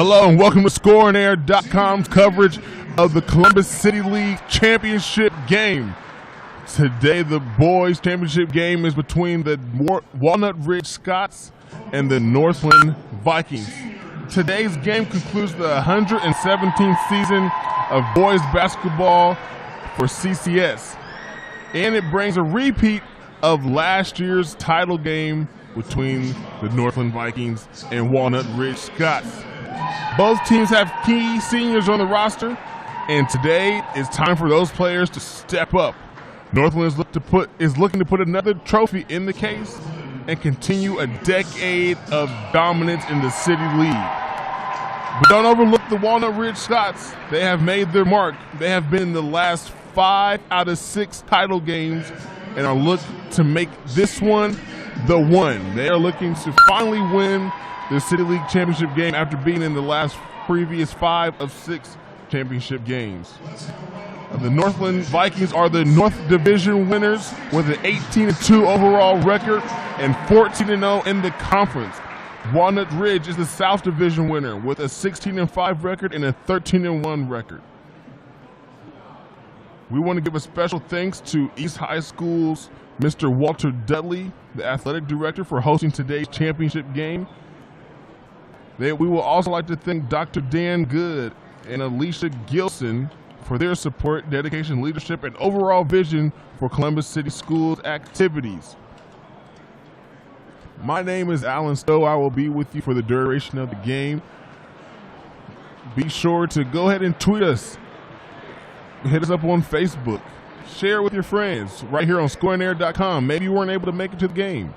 Hello and welcome to ScoreAndAir.com's coverage of the Columbus City League Championship game. Today the boys' championship game is between the Walnut Ridge Scots and the Northland Vikings. Today's game concludes the 117th season of boys basketball for CCS, and it brings a repeat of last year's title game between the Northland Vikings and Walnut Ridge Scots. Both teams have key seniors on the roster, and today it's time for those players to step up. Northland is looking to put another trophy in the case and continue a decade of dominance in the City League. But don't overlook the Walnut Ridge Scots. They have made their mark. They have been in the last 5 out of 6 title games and are looking to make this one the one. They are looking to finally win the City League Championship game after being in the previous 5 of 6 championship games. The Northland Vikings are the North Division winners with an 18-2 overall record and 14-0 in the conference. Walnut Ridge is the South Division winner with a 16-5 record and a 13-1 record. We want to give a special thanks to East High School's Mr. Walter Dudley, the athletic director, for hosting today's championship game. We will also like to thank Dr. Dan Good and Alicia Gilson for their support, dedication, leadership, and overall vision for Columbus City Schools activities. My name is Alan Stowe. I will be with you for the duration of the game. Be sure to go ahead and tweet us. Hit us up on Facebook. Share with your friends right here on ScoreAndAir.com. Maybe you weren't able to make it to the game.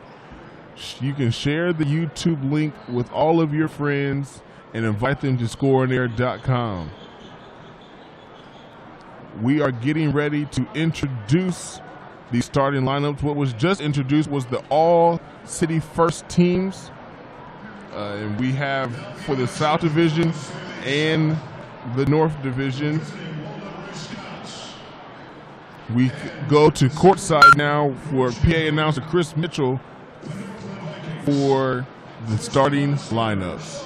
You can share the YouTube link with all of your friends and invite them to ScoreAndAir.com. We are getting ready to introduce the starting lineups. What was just introduced was the all-city first teams. And we have for the South Division and the North Division. We go to courtside now for PA announcer Chris Mitchell for the starting lineups.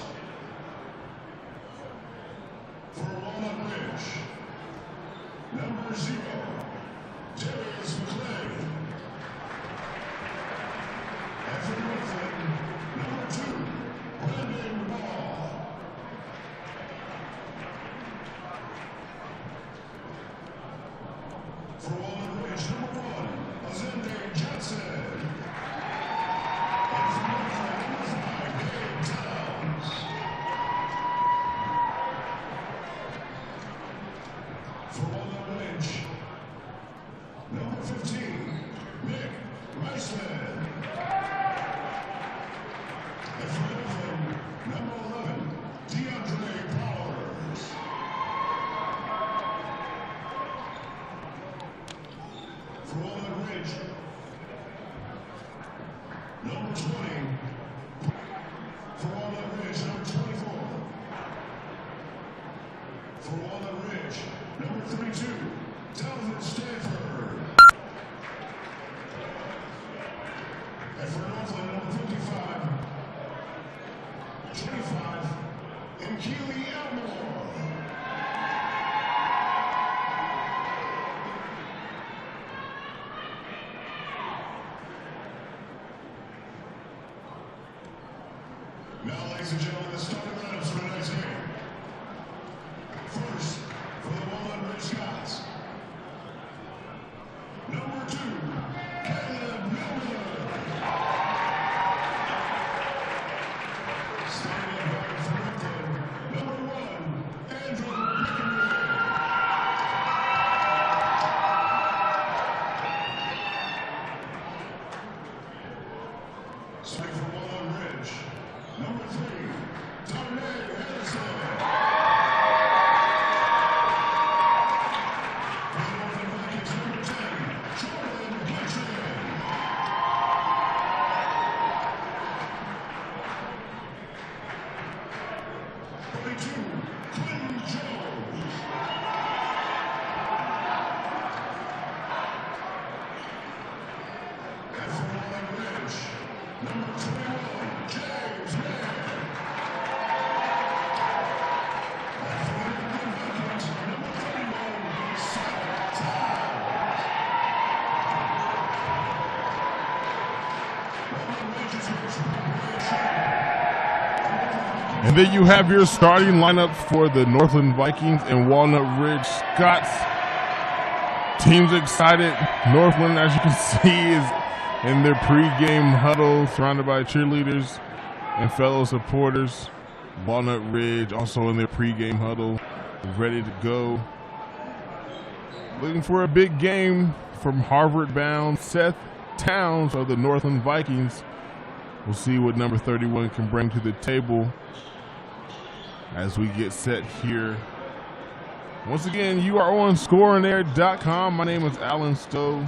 Now, ladies and gentlemen, the starting lineups for tonight's game. First, for the Walnut Ridge Scots. Number 2, Caleb Miller. Starting at guard for Northland, number 1, Andrew McElroy. Starting for Walnut Ridge, number 3, Darnay Harrison. For the Northland Vikings, number 10, Jordan Gitchen. Number 2, Quentin Jones. And for Walnut Ridge, number 21, James Mann. And then you have your starting lineup for the Northland Vikings and Walnut Ridge Scots. Team's excited. Northland, as you can see, is in their pregame huddle, surrounded by cheerleaders and fellow supporters. Walnut Ridge also in their pregame huddle, ready to go. Looking for a big game from Harvard-bound Seth Towns of the Northland Vikings. We'll see what number 31 can bring to the table as we get set here. Once again, you are on scoreandair.com. My name is Alan Stowe.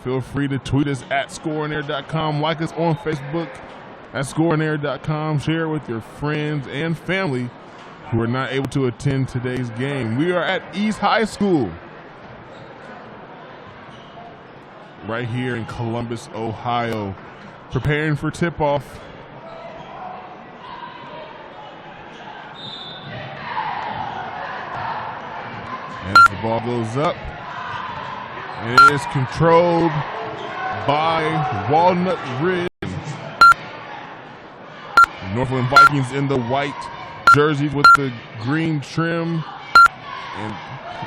Feel free to tweet us at scoreandair.com. Like us on Facebook at scoreandair.com. Share with your friends and family who are not able to attend today's game. We are at East High School, right here in Columbus, Ohio, preparing for tip-off. As the ball goes up, it is controlled by Walnut Ridge. Northland Vikings in the white jerseys with the green trim. And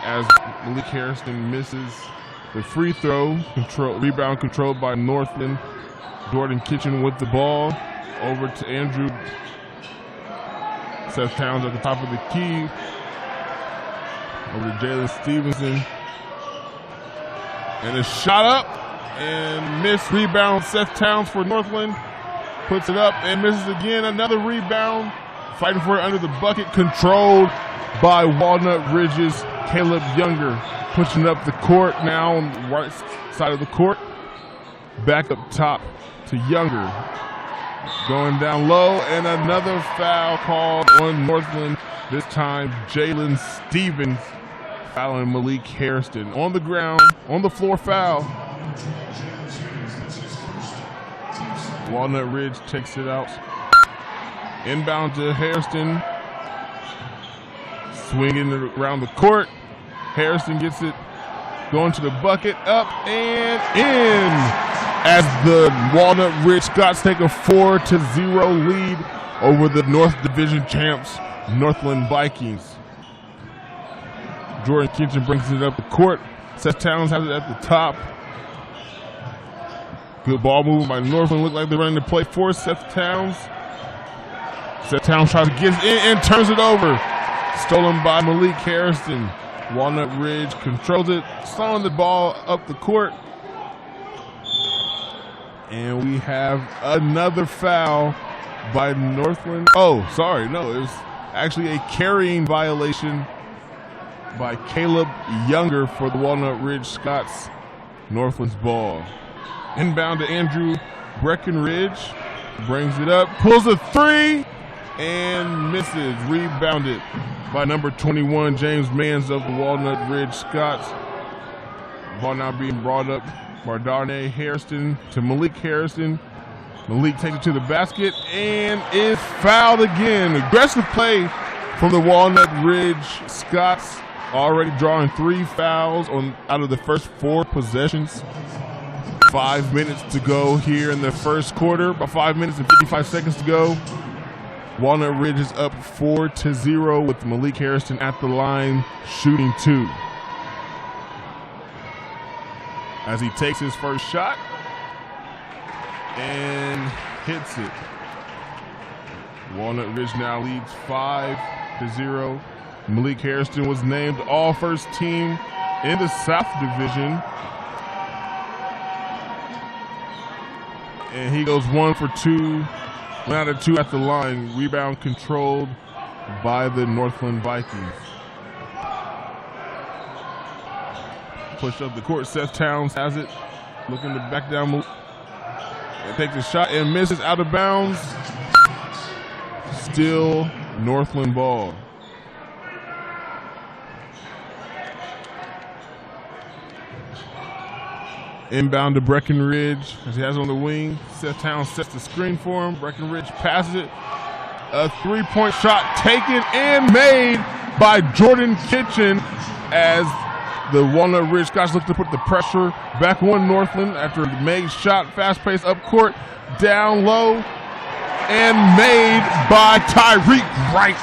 as Malik Harrison misses the free throw, rebound controlled by Northland. Jordan Kitchen with the ball over to Andrew. Seth Towns at the top of the key. Over to Jalen Stevenson. And a shot up and missed. Rebound Seth Towns for Northland. Puts it up and misses again. Another rebound. Fighting for it under the bucket. Controlled by Walnut Ridge's Caleb Younger. Pushing up the court now on the right side of the court. Back up top to Younger. Going down low, and another foul called on Northland. This time, Jalen Stevens fouling Malik Harrison. On the ground, on the floor foul. Walnut Ridge takes it out. Inbound to Harrison. Swinging around the court. Harrison gets it. Going to the bucket, up and in. As the Walnut Ridge Scots take a 4-0 lead over the North Division champs, Northland Vikings. Jordan Kitchen brings it up the court. Seth Towns has it at the top. Good ball movement by Northland. Look like they're running the play for Seth Towns. Seth Towns tries to get it in and turns it over. Stolen by Malik Harrison. Walnut Ridge controls it, slowing the ball up the court. And we have another foul by Northland. Oh, sorry, no, it was actually a carrying violation by Caleb Younger for the Walnut Ridge Scots. Northland's ball. Inbound to Andrew Breckenridge. Brings it up, pulls a three, and misses. Rebounded by number 21, James Mans of the Walnut Ridge Scots. Ball now being brought up by Darnay Harrison to Malik Harrison. Malik takes it to the basket and is fouled again. Aggressive play from the Walnut Ridge Scots, already drawing 3 fouls out of the first 4 possessions. 5 minutes to go here in the first quarter. About 5 minutes and 55 seconds to go. Walnut Ridge is up 4-0 with Malik Harrison at the line shooting 2. As he takes his first shot and hits it. Walnut Ridge now leads 5-0. Malik Harrison was named All-First Team in the South Division. And he goes 1 for 2. 1 out of 2 at the line. Rebound controlled by the Northland Vikings. Push up the court. Seth Towns has it. Looking to back down. And takes a shot and misses out of bounds. Still Northland ball. Inbound to Breckenridge as he has it on the wing. Seth Towns sets the screen for him. Breckenridge passes it. A 3-point shot taken and made by Jordan Kitchen as the Walnut Ridge Scots look to put the pressure back on Northland after the made shot. Fast pace up court, down low. and made by Tyreek Wright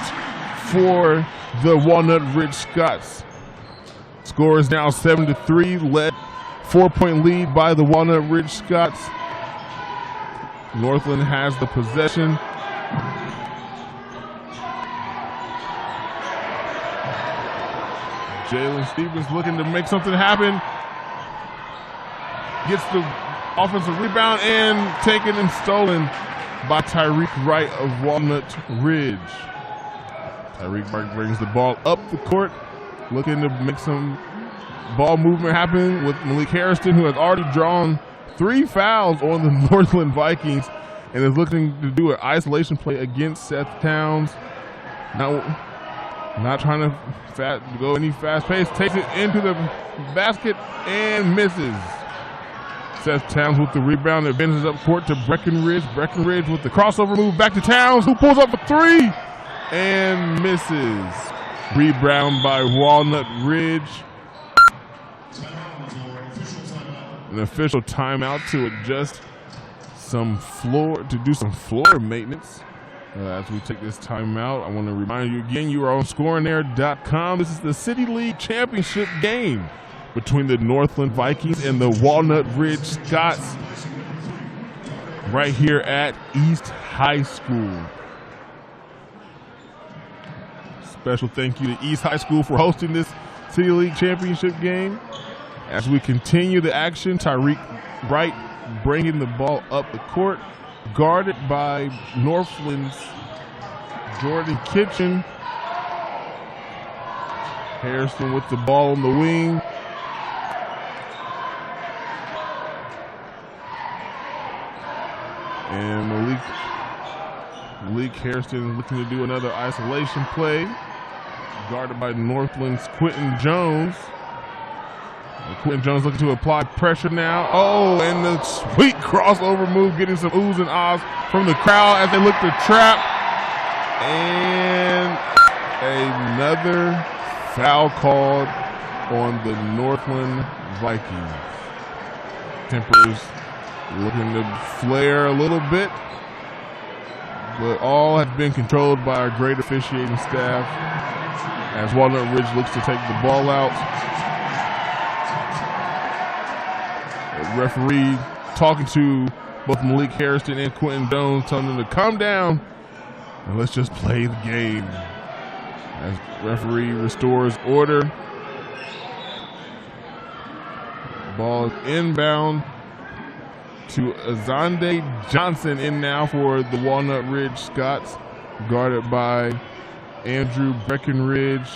for the Walnut Ridge Scots. Score is now 7-3, led 4-point lead by the Walnut Ridge Scots. Northland has the possession. Jalen Stevens looking to make something happen. Gets the offensive rebound and taken and stolen by Tyreek Wright of Walnut Ridge. Tyreek Wright brings the ball up the court, looking to make some ball movement happen with Malik Harrison, who has already drawn 3 fouls on the Northland Vikings and is looking to do an isolation play against Seth Towns. Not trying to go any fast pace, takes it into the basket and misses. Seth Towns with the rebound, advances up court to Breckenridge. Breckenridge with the crossover move back to Towns, who pulls up a 3 and misses. Rebound by Walnut Ridge. An official timeout to adjust do some floor maintenance. As we take this timeout, I want to remind you again, you are on ScoreAndAir.com. This is the City League Championship game between the Northland Vikings and the Walnut Ridge Scots right here at East High School. Special thank you to East High School for hosting this City League Championship game. As we continue the action, Tyreek Wright bringing the ball up the court, guarded by Northland's Jordan Kitchen. Harrison with the ball on the wing. And Malik Harrison looking to do another isolation play, guarded by Northland's Quentin Jones. Quentin Jones looking to apply pressure now. Oh, and the sweet crossover move, getting some oohs and ahs from the crowd as they look to trap. And another foul called on the Northland Vikings. Tempers looking to flare a little bit, but all has been controlled by our great officiating staff as Walnut Ridge looks to take the ball out. Referee talking to both Malik Harrison and Quentin Jones, telling them to calm down and let's just play the game. As referee restores order. Ball is inbound to Azande Johnson in now for the Walnut Ridge Scots, guarded by Andrew Breckenridge.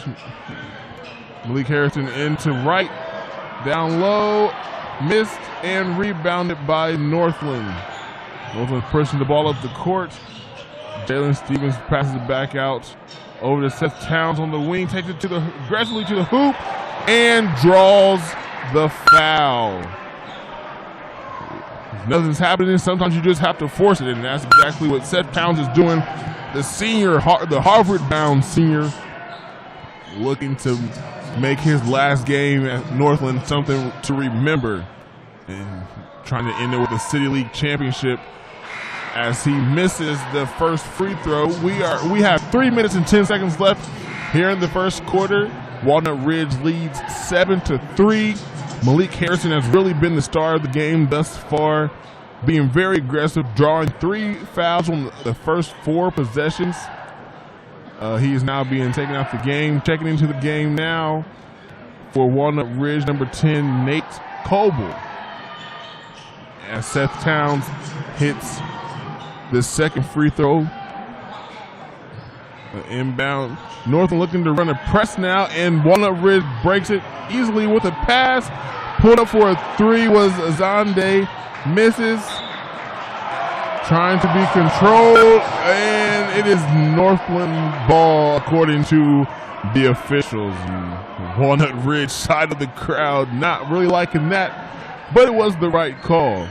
Malik Harrison into right, down low. Missed and rebounded by Northland. Northland pushing the ball up the court. Jalen Stevens passes it back out over to Seth Towns on the wing, takes it aggressively to the hoop, and draws the foul. If nothing's happening, sometimes you just have to force it, and that's exactly what Seth Towns is doing. The senior, the Harvard-bound senior, looking to make his last game at Northland something to remember, and trying to end it with a City League championship as he misses the first free throw. We have 3 minutes and 10 seconds left here in the first quarter. Walnut Ridge leads 7-3. Malik Harrison has really been the star of the game thus far, being very aggressive, drawing 3 fouls on the first 4 possessions. He is now being taken out the game. Checking into the game now for Walnut Ridge, number 10, Nate Coble. As Seth Towns hits the second free throw. Inbound. Northland looking to run a press now, and Walnut Ridge breaks it easily with a pass. Pulled up for a 3 was Azande. Misses. Trying to be controlled, and it is Northland ball according to the officials. Walnut Ridge side of the crowd not really liking that, but it was the right call.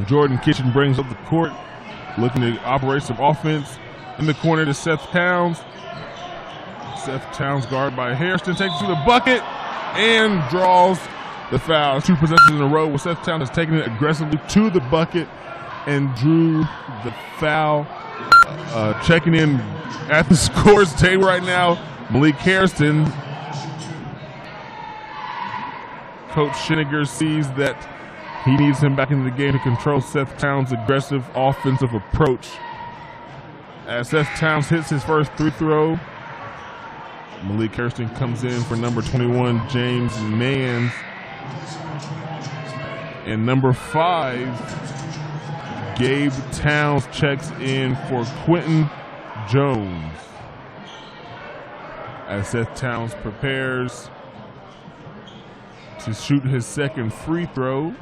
Jordan Kitchen brings up the court, looking to operate some offense in the corner to Seth Towns. Seth Towns, guarded by Harrison, takes it to the bucket and draws the foul. 2 possessions in a row, with Seth Towns has taken it aggressively to the bucket and drew the foul. Checking in at the scores table right now, Malik Harrison. Coach Shinniger sees that he needs him back into the game to control Seth Towns' aggressive offensive approach. As Seth Towns hits his first free throw, Malik Harrison comes in for number 21, James Mans. And number 5, Gabe Towns checks in for Quentin Jones. As Seth Towns prepares to shoot his second free throw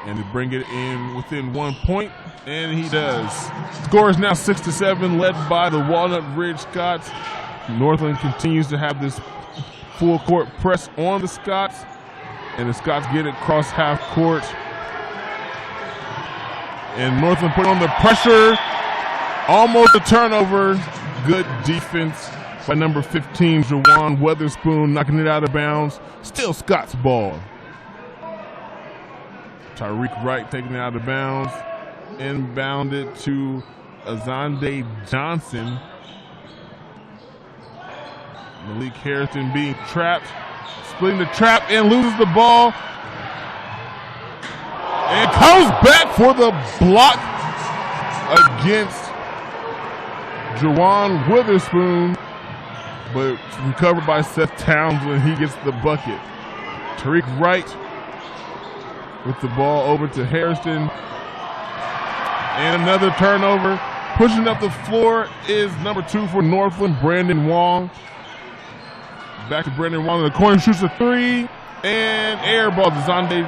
and to bring it in within 1 point, and he does. Score is now 6-7, led by the Walnut Ridge Scots. Northland continues to have this full court press on the Scots, and the Scots get it across half court. And Northland put on the pressure, almost a turnover. Good defense by number 15, Jawan Weatherspoon, knocking it out of bounds. Still Scots ball. Tyreek Wright taking it out of bounds. Inbounded to Azande Johnson. Malik Harrison being trapped, splitting the trap and loses the ball. And comes back for the block against Jawan Witherspoon, but recovered by Seth Towns when he gets the bucket. Tariq Wright with the ball over to Harrison. And another turnover. Pushing up the floor is number 2 for Northland, Brandon Wong. Back to Brandon Wong in the corner, shoots a 3, and air ball to Zonde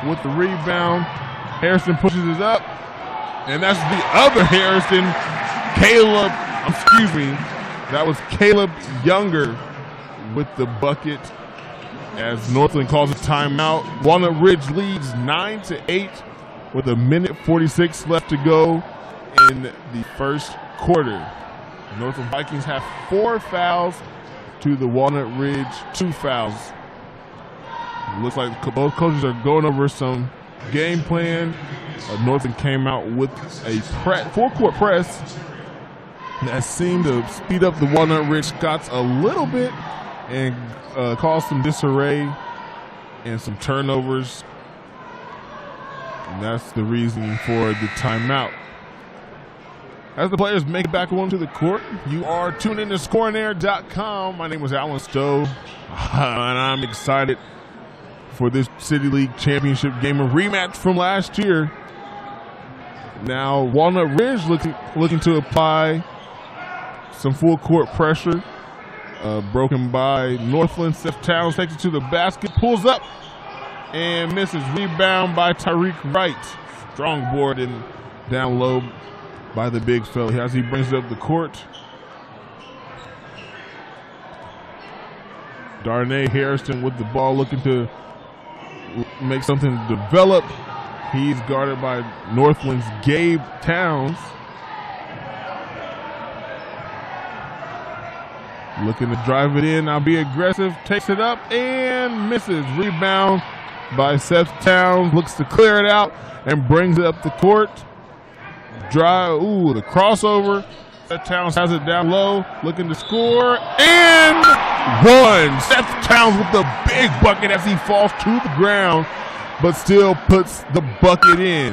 with the rebound. Harrison pushes it up, and that's the other Harrison, that was Caleb Younger with the bucket as Northland calls a timeout. Walnut Ridge leads 9-8 with 1:46 left to go in the first quarter. Northland Vikings have 4 fouls to the Walnut Ridge 2 fouls. Looks like both coaches are going over some game plan. Northland came out with a full-court press that seemed to speed up the Walnut Ridge Scots a little bit and cause some disarray and some turnovers. And that's the reason for the timeout. As the players make it back onto the court, you are tuned in to ScoreAndAir.com. My name is Alan Stowe, and I'm excited for this City League Championship game, a rematch from last year. Now, Walnut Ridge looking to apply some full court pressure, broken by Northland. Seth Towns takes it to the basket, pulls up, and misses. Rebound by Tyreek Wright. Strong board and down low by the big fella as he brings it up the court. Darnay Harrison with the ball, looking to make something develop. He's guarded by Northland's Gabe Towns. Looking to drive it in, now be aggressive, takes it up and misses. Rebound by Seth Towns, looks to clear it out and brings it up the court. The crossover. Seth Towns has it down low, looking to score, and one. Seth Towns with the big bucket as he falls to the ground, but still puts the bucket in.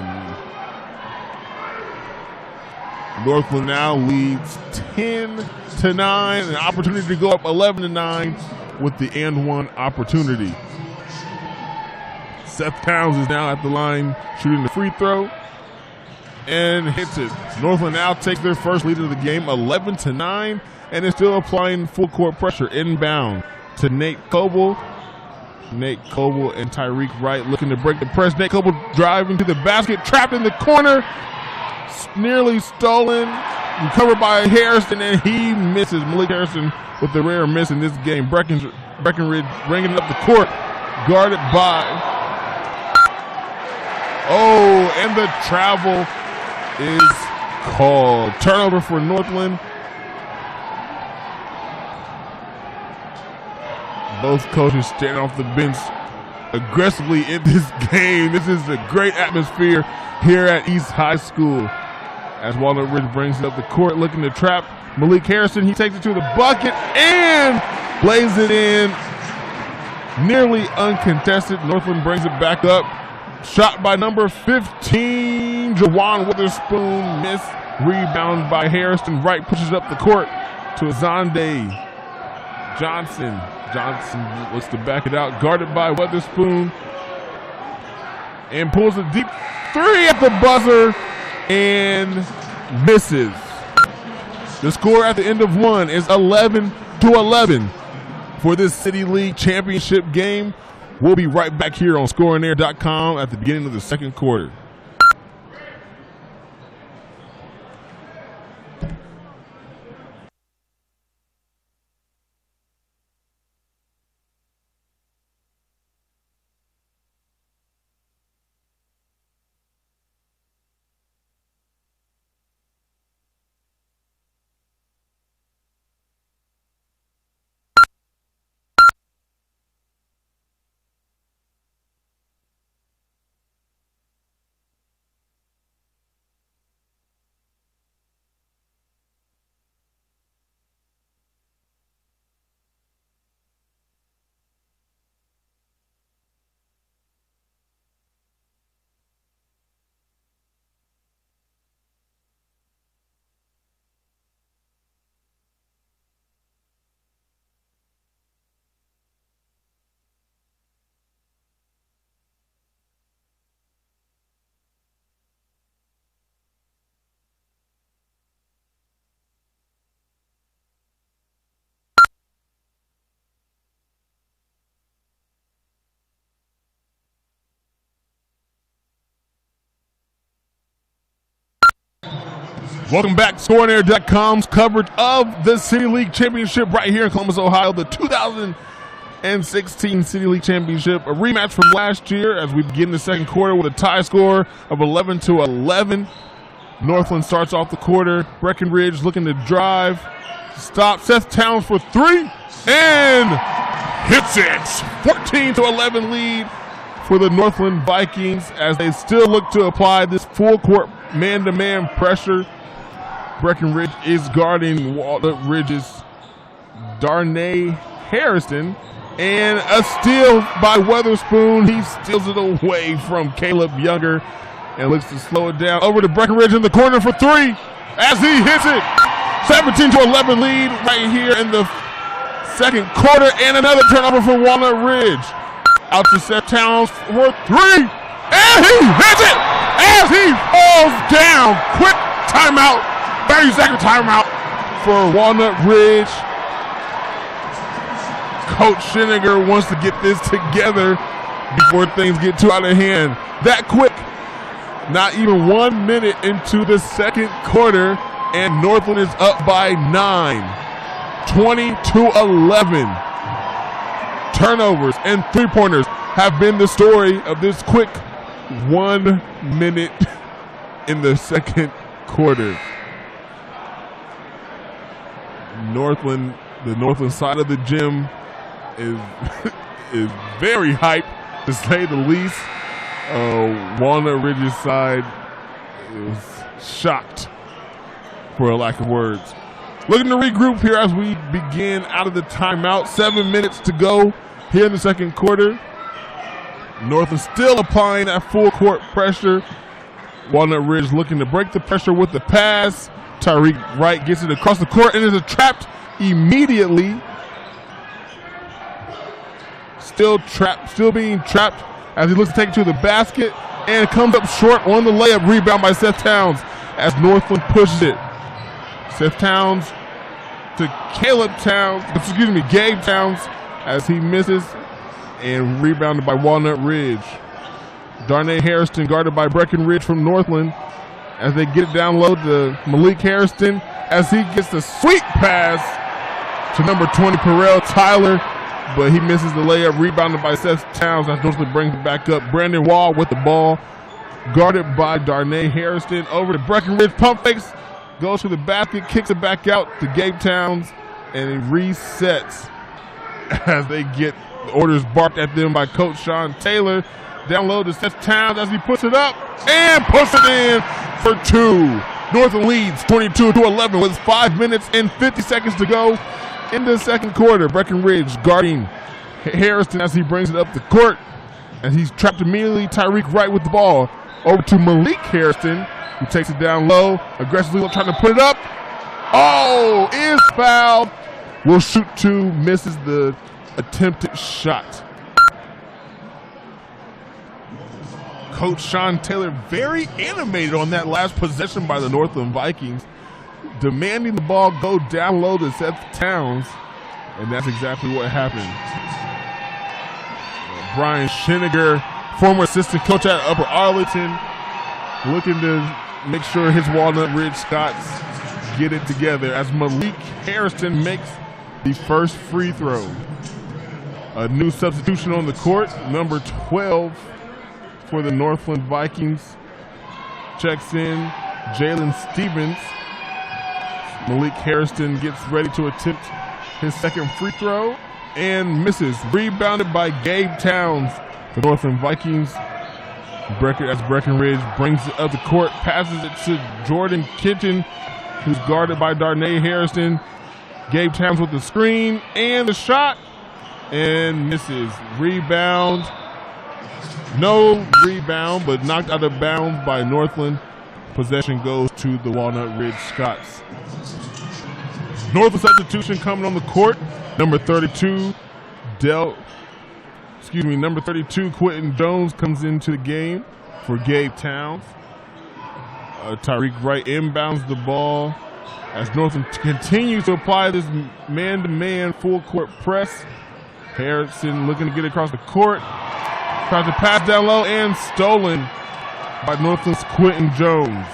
Northland now leads 10-9, an opportunity to go up 11-9 with the and one opportunity. Seth Towns is now at the line shooting the free throw and hits it. Northland now takes their first lead of the game, 11-9, and is still applying full court pressure inbound to Nate Coble. Nate Coble and Tyreek Wright looking to break the press. Nate Coble driving to the basket, trapped in the corner, nearly stolen, recovered by Harrison, and he misses. Malik Harrison with the rare miss in this game. Breckenridge bringing it up the court, guarded by. Oh, and the travel is called. Turnover for Northland. Both coaches standing off the bench aggressively in this game. This is a great atmosphere here at East High School. As Walnut Ridge brings it up the court, looking to trap Malik Harrison. He takes it to the bucket and lays it in. Nearly uncontested. Northland brings it back up. Shot by number 15, Jawan Witherspoon. Miss. Rebound by Harrison. Wright pushes up the court to Azande Johnson. Johnson looks to back it out. Guarded by Witherspoon. And pulls a deep three at the buzzer and misses. The score at the end of one is 11-11 for this City League Championship game. We'll be right back here on scoreandair.com at the beginning of the second quarter. Welcome back to scoreandair.com's coverage of the City League Championship right here in Columbus, Ohio. The 2016 City League Championship, a rematch from last year as we begin the second quarter with a tie score of 11-11. Northland starts off the quarter. Breckenridge looking to drive. Stop. Seth Towns for three and hits it. 14-11 lead for the Northland Vikings as they still look to apply this full court man-to-man pressure. Breckenridge is guarding Walnut Ridge's Darnay Harrison, and a steal by Witherspoon. He steals it away from Caleb Younger and looks to slow it down. Over to Breckenridge in the corner for three as he hits it. 17-11 lead right here in the second quarter, and another turnover for Walnut Ridge. Out to Seth Towns for three, and he hits it as he falls down. Quick timeout, 30-second timeout for Walnut Ridge. Coach Schenninger wants to get this together before things get too out of hand. That quick, not even 1 minute into the second quarter, and Northland is up by 9, 20-11. Turnovers and three-pointers have been the story of this quick 1 minute in the second quarter. The Northland side of the gym is very hyped, to say the least. Walnut Ridge's side is shocked, for a lack of words. Looking to regroup here as we begin out of the timeout. 7 minutes to go here in the second quarter. Northland still applying that full court pressure. Walnut Ridge looking to break the pressure with the pass. Tyreek Wright gets it across the court and is trapped immediately. Still being trapped as he looks to take it to the basket, and it comes up short on the layup. Rebound by Seth Towns as Northland pushes it. Seth Towns to Gabe Towns as he misses, and rebounded by Walnut Ridge. Darnay Harrison guarded by Breckenridge from Northland as they get it down low to Malik Harrison as he gets the sweet pass to number 20, Perel Tyler, but he misses the layup. Rebounded by Seth Towns as Northland brings it back up. Brandon Wall with the ball, guarded by Darnay Harrison. Over to Breckenridge, pump fakes, goes to the basket, kicks it back out to Gabe Towns, and it resets. as they get orders barked at them by Coach Sean Taylor. Down low to Seth Towns as he puts it up and puts it in for two. Northland leads 22-11 with 5 minutes and 50 seconds to go in the second quarter. Breckenridge guarding Harrison as he brings it up the court. And he's trapped immediately. Tyreek Wright with the ball. Over to Malik Harrison, who takes it down low. Aggressively trying to put it up. Oh, is fouled. Will shoot two, misses the attempted shot. Coach Sean Taylor very animated on that last possession by the Northland Vikings, demanding the ball go down low to Seth Towns, and that's exactly what happened. Brian Scheniger, former assistant coach at Upper Arlington, looking to make sure his Walnut Ridge Scots get it together as Malik Harrison makes the first free throw. A new substitution on the court, number 12 for the Northland Vikings. Checks in Jalen Stevens. Malik Harrison gets ready to attempt his second free throw and misses. Rebounded by Gabe Towns. The Northland Vikings, as Breckenridge brings it up the court, passes it to Jordan Kitchen, who's guarded by Darnay Harrison. Gabe Towns with the screen and the shot, and misses. Rebound. No rebound, but knocked out of bounds by Northland. Possession goes to the Walnut Ridge Scots. Northland substitution coming on the court. Number 32, number 32, Quentin Jones comes into the game for Gabe Towns. Tyreek Wright inbounds the ball as Northland continues to apply this man-to-man full court press. Harrison looking to get across the court. Tries to pass down low and stolen by Northland's Quentin Jones.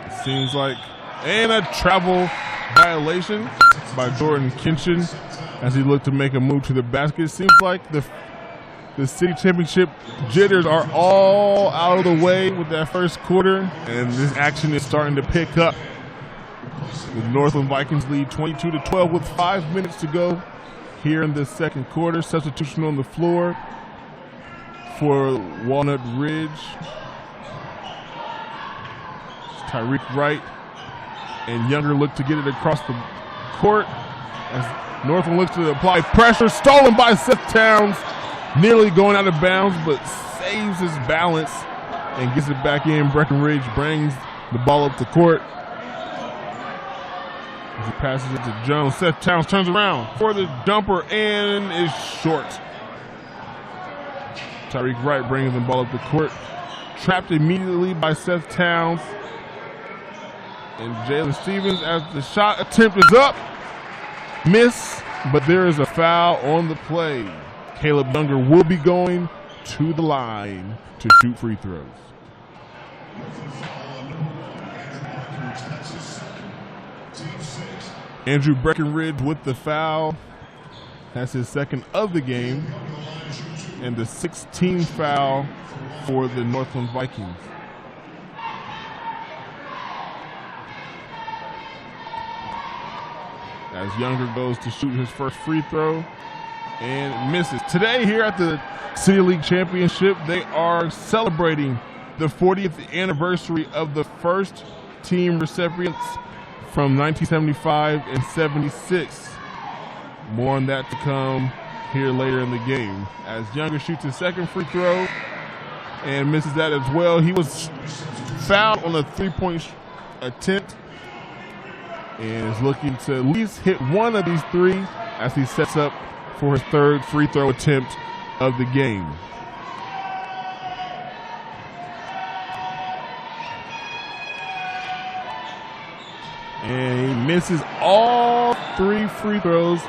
It seems like, and a travel violation by Jordan Kitchen as he looked to make a move to the basket. It seems like the city championship jitters are all out of the way with that first quarter, and this action is starting to pick up. The Northland Vikings lead 22-12 with 5 minutes to go here in the second quarter. Substitution on the floor for Walnut Ridge. Tyreek Wright and Younger look to get it across the court as Northland looks to apply pressure. Stolen by Seth Towns, nearly going out of bounds, but saves his balance and gets it back in. Breckenridge brings the ball up the court. As he passes it to Jones, Seth Towns turns around for the jumper and is short. Tyreek Wright brings the ball up the court. Trapped immediately by Seth Towns and Jalen Stevens as the shot attempt is up. Miss, but there is a foul on the play. Caleb Younger will be going to the line to shoot free throws. Andrew Breckenridge with the foul. That's his second of the game. And the 16th foul for the Northland Vikings. As Younger goes to shoot his first free throw and misses. Today here at the City League Championship, they are celebrating the 40th anniversary of the first team recipients from 1975 and 76. More on that to come here later in the game. As Younger shoots his second free throw and misses that as well. He was fouled on a three-point attempt and is looking to at least hit one of these three as he sets up for his third free throw attempt of the game. And he misses all three free throws,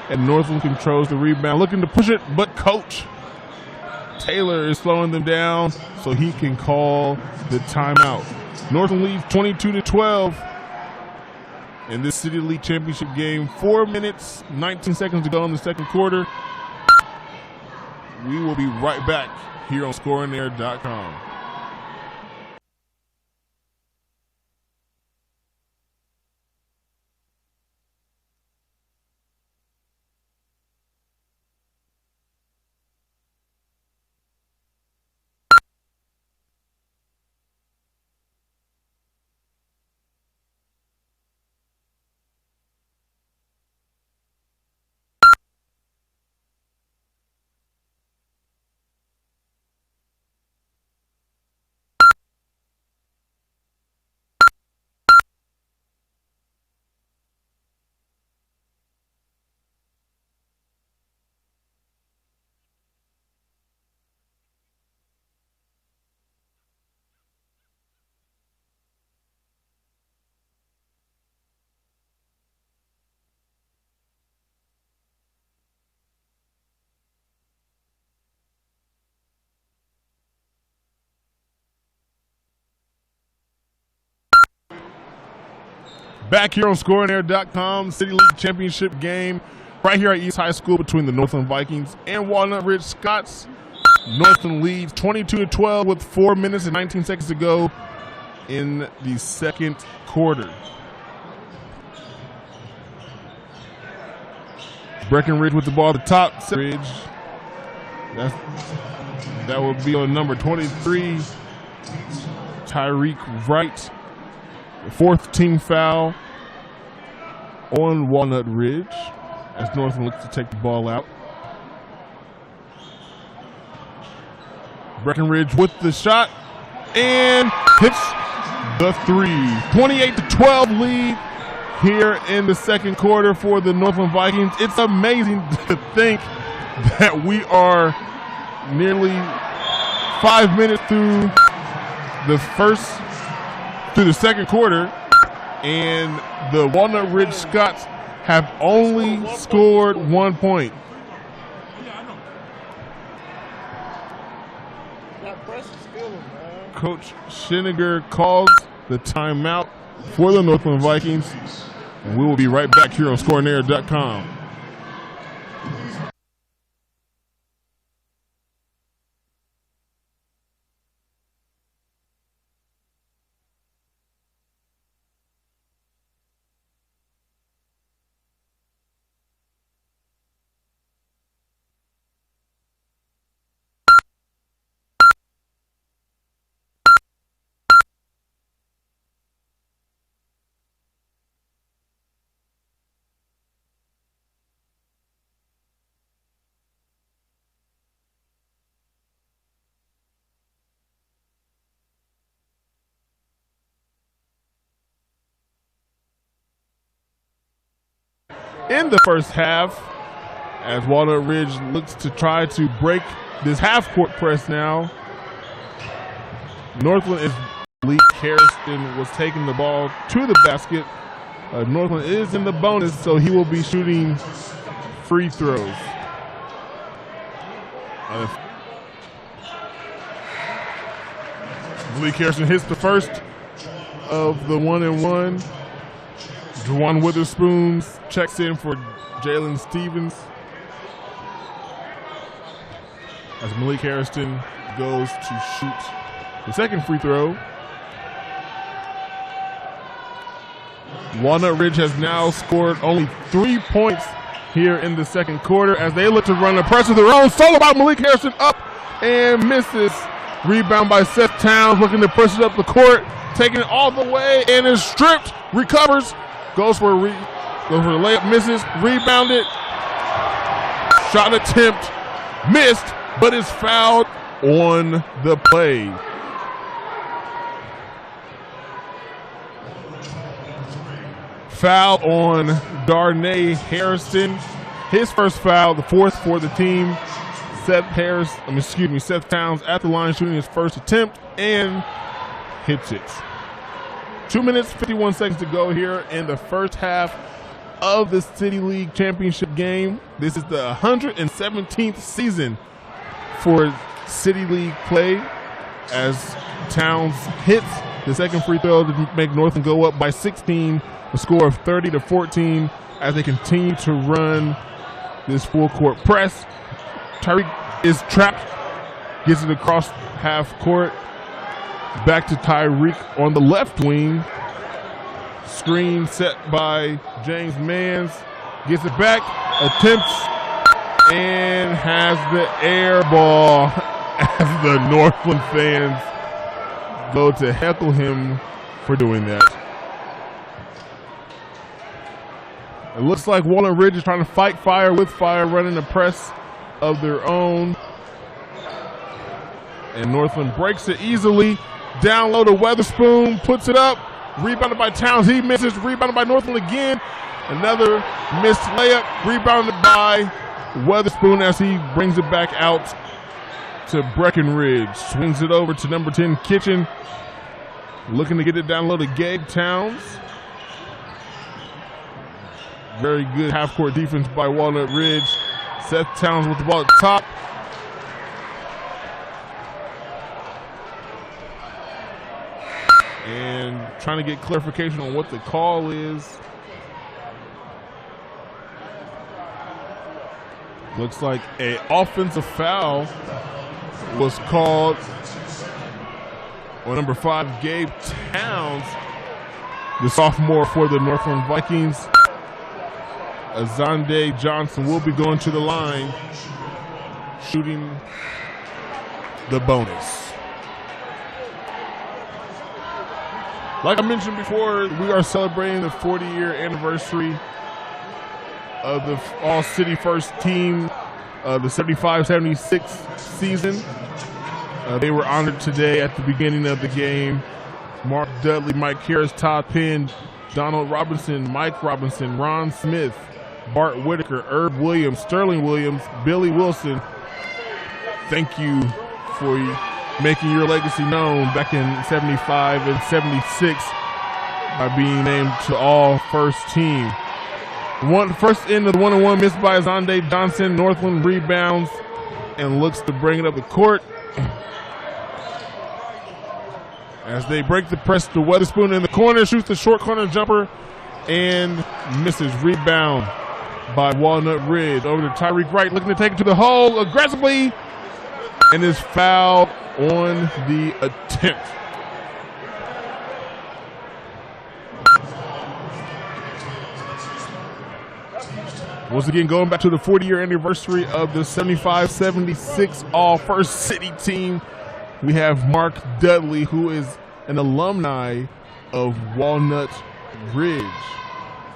and Northland controls the rebound, looking to push it, but Coach Taylor is slowing them down so he can call the timeout. Northland leads 22-12 in this City League Championship game. 4 minutes, 19 seconds to go in the second quarter. We will be right back here on ScoringAir.com. Back here on ScoreAndAir.com, City League Championship game, right here at East High School between the Northland Vikings and Walnut Ridge Scots. Northland leads 22-12 with 4 minutes and 19 seconds to go in the second quarter. Breckenridge with the ball at the top. Ridge. That will be on number 23, Tyreek Wright. The fourth team foul on Walnut Ridge as Northland looks to take the ball out. Breckenridge with the shot and hits the three. 28-12 lead here in the second quarter for the Northland Vikings. It's amazing to think that we are nearly 5 minutes through the second quarter, and the Walnut Ridge Scots have only scored 1 point. Coach Schiniger calls the timeout for the Northland Vikings, and we will be right back here on ScoreAndAir.com. In the first half, as Walnut Ridge looks to try to break this half-court press now, Northland is Malik Harrison was taking the ball to the basket. Northland is in the bonus, so he will be shooting free throws. Malik Harrison hits the first of the 1-and-1. Juwan Witherspoon checks in for Jalen Stevens as Malik Harrison goes to shoot the second free throw. Walnut Ridge has now scored only 3 points here in the second quarter as they look to run a press of their own. Solo by Malik Harrison, up and misses. Rebound by Seth Towns, looking to push it up the court, taking it all the way and is stripped, recovers. Goes for the layup, misses, rebounded, shot attempt, missed, but is fouled on the play. Foul on Darnay Harrison. His first foul, the fourth for the team. Seth Towns at the line shooting his first attempt and hits it. 2 minutes, 51 seconds to go here in the first half of the City League Championship game. This is the 117th season for City League play as Towns hits the second free throw to make Northland go up by 16, a score of 30-14 as they continue to run this full court press. Tyreek is trapped, gets it across half court. Back to Tyreek on the left wing. Screen set by James Mans. Gets it back, attempts, and has the air ball as the Northland fans go to heckle him for doing that. It looks like Walnut Ridge is trying to fight fire with fire, running a press of their own. And Northland breaks it easily. Down low to Witherspoon, puts it up, rebounded by Towns, he misses, rebounded by Northland again. Another missed layup, rebounded by Witherspoon as he brings it back out to Breckenridge. Swings it over to number 10, Kitchen, looking to get it down low to Gabe Towns. Very good half-court defense by Walnut Ridge. Seth Towns with the ball at the top. and trying to get clarification on what the call is. Looks like an offensive foul was called on number 5, Gabe Towns, the sophomore for the Northland Vikings. Azande Johnson will be going to the line, shooting the bonus. Like I mentioned before, we are celebrating the 40-year anniversary of the All-City First team of the 75-76 season. They were honored today at the beginning of the game. Mark Dudley, Mike Harris, Todd Penn, Donald Robinson, Mike Robinson, Ron Smith, Bart Whitaker, Herb Williams, Sterling Williams, Billy Wilson. Thank you for making your legacy known back in 75 and 76 by being named to all first team. First end of the one-on-one missed by Azande Johnson. Northland rebounds and looks to bring it up the court. As they break the press to Weatherspoon in the corner, shoots the short corner jumper and misses. Rebound by Walnut Ridge. Over to Tyreek Wright, looking to take it to the hole aggressively, and is fouled on the attempt. Once again, going back to the 40-year anniversary of the 75-76 All-First City team, we have Mark Dudley, who is an alumni of Walnut Ridge.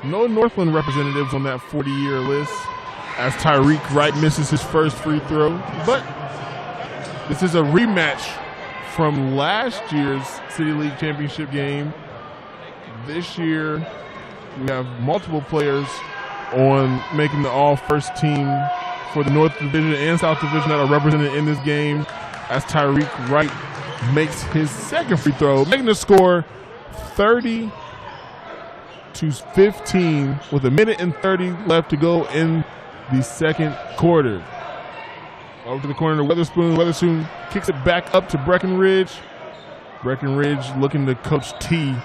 No Northland representatives on that 40-year list, as Tyreek Wright misses his first free throw. But this is a rematch from last year's City League Championship game. This year, we have multiple players on making the all-first team for the North Division and South Division that are represented in this game, as Tyreek Wright makes his second free throw, making the score 30-15 with 1:30 left to go in the second quarter. Over to the corner to Weatherspoon. Weatherspoon kicks it back up to Breckenridge. Breckenridge looking to Coach T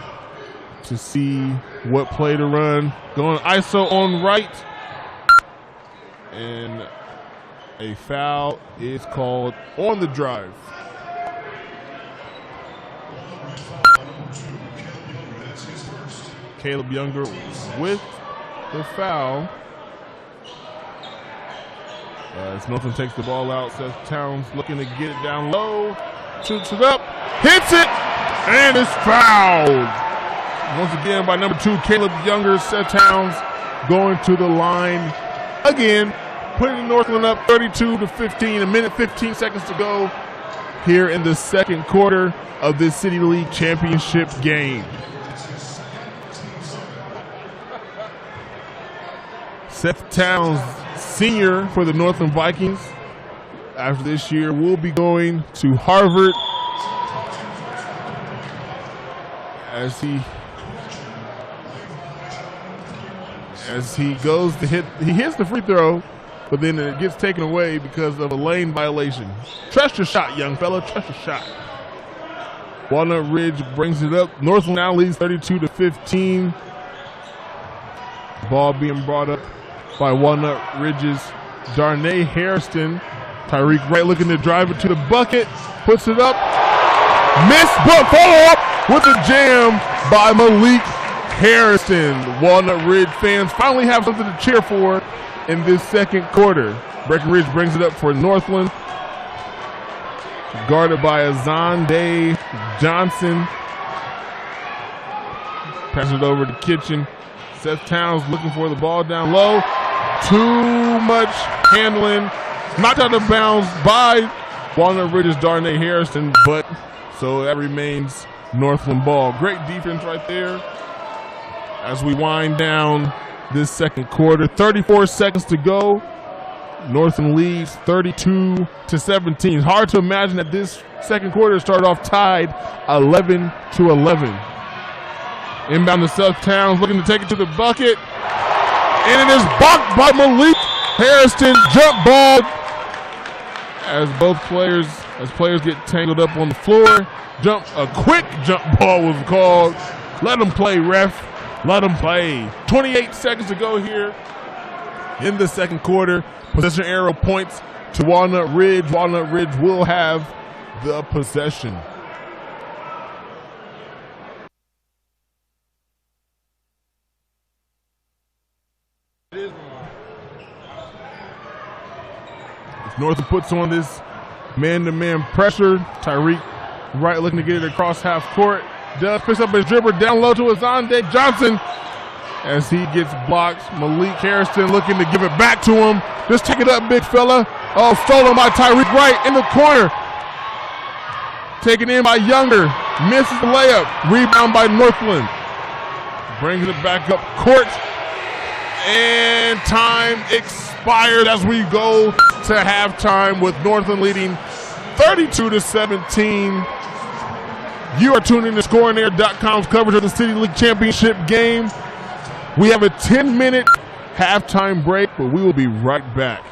to see what play to run. Going ISO on Wright. And a foul is called on the drive. Caleb Younger with the foul. As Northland takes the ball out, Seth Towns looking to get it down low. Shoots it up, hits it, and is fouled. Once again by number 2, Caleb Younger. Seth Towns going to the line again, putting Northland up 32-15, 1:15 to go here in the second quarter of this City League Championship game. Seth Towns, senior for the Northland Vikings, after this year will be going to Harvard as he goes to hit. He hits the free throw, but then it gets taken away because of a lane violation. Trust your shot, young fella. Trust your shot. Walnut Ridge brings it up. Northland now leads 32-15. Ball being brought up by Walnut Ridge's Darnay Harrison. Tyreek Wright looking to drive it to the bucket. Puts it up. Missed, but follow up with a jam by Malik Harrison. Walnut Ridge fans finally have something to cheer for in this second quarter. Breckenridge brings it up for Northland. Guarded by Azande Johnson. Passes it over to Kitchen. Seth Towns looking for the ball down low. Too much handling. Knocked out of bounds by Walnut Ridge's Darnay Harrison, but so that remains Northland ball. Great defense right there as we wind down this second quarter. 34 seconds to go. Northland leads 32-17. Hard to imagine that this second quarter started off tied 11-11. Inbound to Seth Towns, looking to take it to the bucket. And it is blocked by Malik Harrison. Jump ball as both players as players get tangled up on the floor. A quick jump ball was called. Let them play, ref. Let them play. 28 seconds to go here in the second quarter. Possession arrow points to Walnut Ridge. Walnut Ridge will have the possession. As Northland puts on this man-to-man pressure, Tyreek Wright looking to get it across half court. Does picks up his dribble down low to Azande Johnson as he gets blocked. Malik Harrison looking to give it back to him. Just take it up, big fella. Oh, stolen by Tyreek Wright in the corner. Taken in by Younger. Misses the layup. Rebound by Northland. Brings it back up court. And time expired as we go to halftime with Northland leading 32-17. You are tuning to ScoreAndAir.com's coverage of the City League Championship game. We have a 10-minute halftime break, but we will be right back.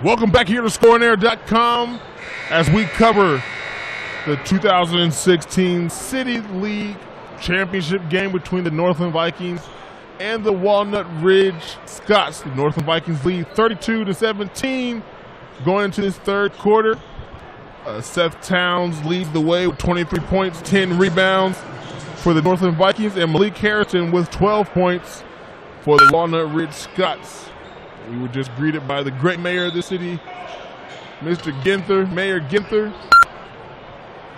Welcome back here to ScoreAndAir.com as we cover the 2016 City League Championship game between the Northland Vikings and the Walnut Ridge Scots. The Northland Vikings lead 32-17 going into this third quarter. Seth Towns leads the way with 23 points, 10 rebounds for the Northland Vikings, and Malik Harrison with 12 points for the Walnut Ridge Scots. We were just greeted by the great mayor of the city, Mr. Ginther, Mayor Ginther,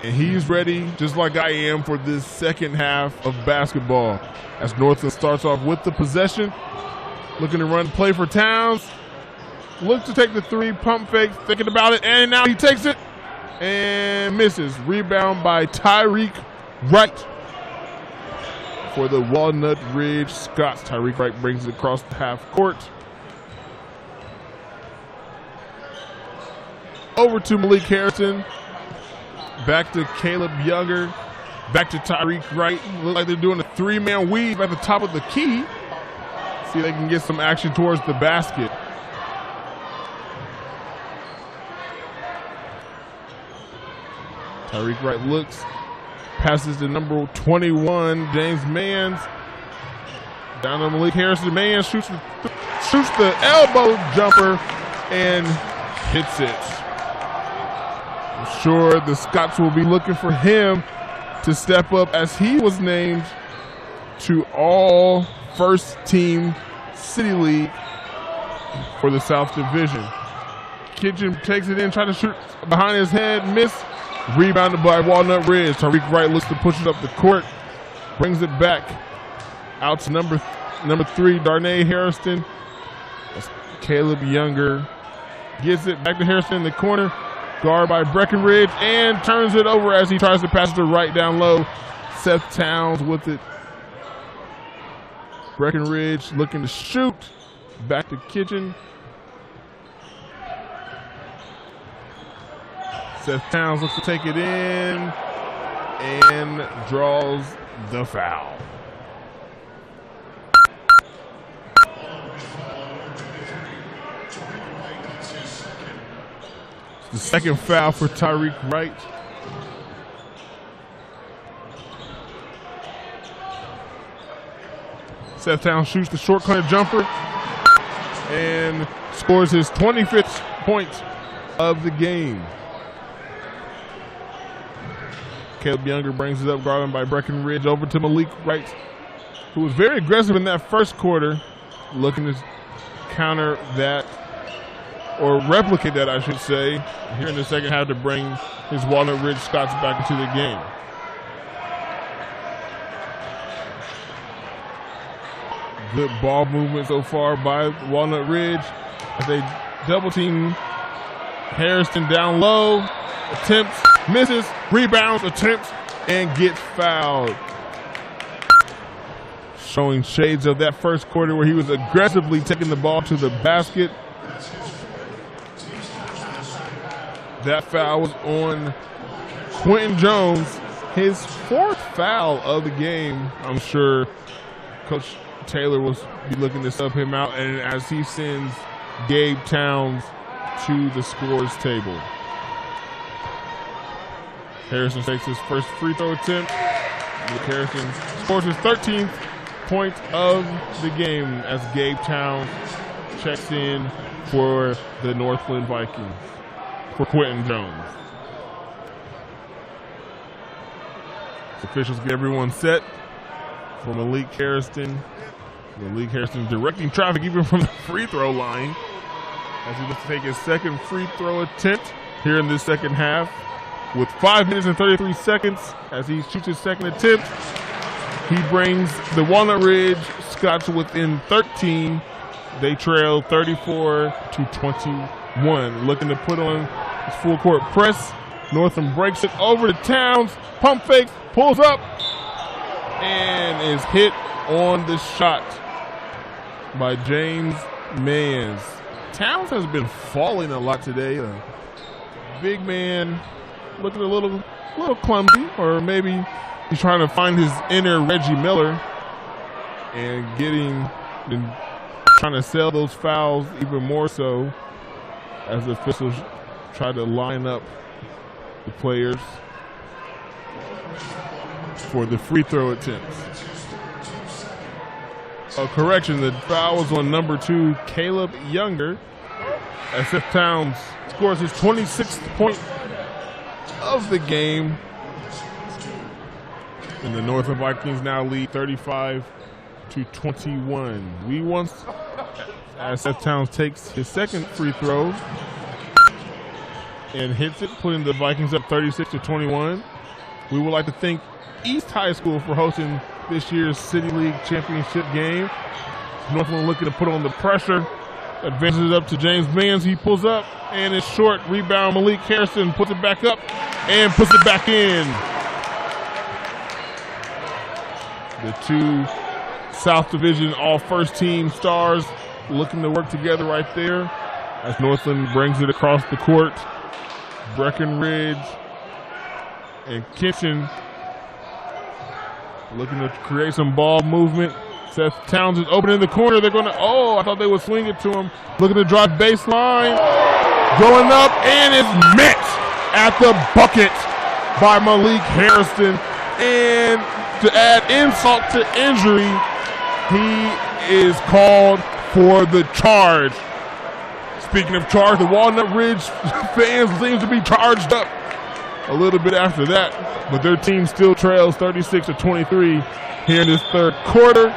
and he's ready, just like I am, for this second half of basketball. As Northland starts off with the possession, looking to run play for Towns, looks to take the three, pump fake, thinking about it, and now he takes it and misses. Rebound by Tyreek Wright for the Walnut Ridge Scots. Tyreek Wright brings it across the half court. Over to Malik Harrison. Back to Caleb Younger. Back to Tyreek Wright. Look like they're doing a three-man weave at the top of the key. See if they can get some action towards the basket. Tyreek Wright looks. Passes to number 21, James Manns. Down to Malik Harrison. Manns shoots the elbow jumper and hits it. I'm sure the Scots will be looking for him to step up as he was named to all first team City League for the South Division. Kitchen takes it in, trying to shoot behind his head, miss. Rebounded by Walnut Ridge. Tyreek Wright looks to push it up the court, brings it back out to number 3, Darnay Harrison. That's Caleb Younger gets it back to Harrison in the corner. Guard by Breckenridge and turns it over as he tries to pass it to Wright down low. Seth Towns with it. Breckenridge looking to shoot. Back to Kitchen. Seth Towns looks to take it in and draws the foul. The second foul for Tyreek Wright. Seth Towns shoots the short corner jumper and scores his 25th point of the game. Caleb Younger brings it up, guarded by Breckenridge, over to Malik Wright, who was very aggressive in that first quarter, looking to counter that, or replicate that, I should say, here in the second half to bring his Walnut Ridge Scots back into the game. Good ball movement so far by Walnut Ridge as they double team Harrison down low, attempts, misses, rebounds, attempts, and gets fouled. Showing shades of that first quarter where he was aggressively taking the ball to the basket. That foul was on Quentin Jones, his 4th foul of the game. I'm sure Coach Taylor will be looking to sub him out, and as he sends Gabe Towns to the scores table. Harrison takes his first free throw attempt. Harrison scores his 13th point of the game as Gabe Towns checks in for the Northland Vikings for Quentin Jones. Officials get everyone set for Malik Harrison. Malik Harrison directing traffic even from the free throw line as he looks to take his second free throw attempt here in this second half. With 5 minutes and 33 seconds as he shoots his second attempt, he brings the Walnut Ridge Scots within 13. They trail 34-21. Looking to put on his full court press. Northland breaks it over to Towns. Pump fake, pulls up, and is hit on the shot by James Manns. Towns has been falling a lot today. Big man looking a little clumsy, or maybe he's trying to find his inner Reggie Miller and trying to sell those fouls even more so. as the officials try to line up the players for the free throw attempts. A correction, the foul was on number 2, Caleb Younger, as Seth Towns scores his 26th point of the game. And the Northland Vikings now lead 35-21. We once, as Seth Towns takes his second free throw and hits it, putting the Vikings up 36-21. We would like to thank East High School for hosting this year's City League Championship game. Northland looking to put on the pressure. Advances it up to James Mans. He pulls up and it's short. Rebound, Malik Harrison puts it back up and puts it back in. The two South Division all first team stars looking to work together right there as Northland brings it across the court. Breckenridge and Kitchen looking to create some ball movement. Seth Towns is open in the corner. They're going to, I thought they would swing it to him. Looking to drive baseline. Going up and it's met at the bucket by Malik Harrison. And to add insult to injury, he is called for the charge. Speaking of charge, the Walnut Ridge fans seem to be charged up a little bit after that, but their team still trails 36-23 here in this third quarter.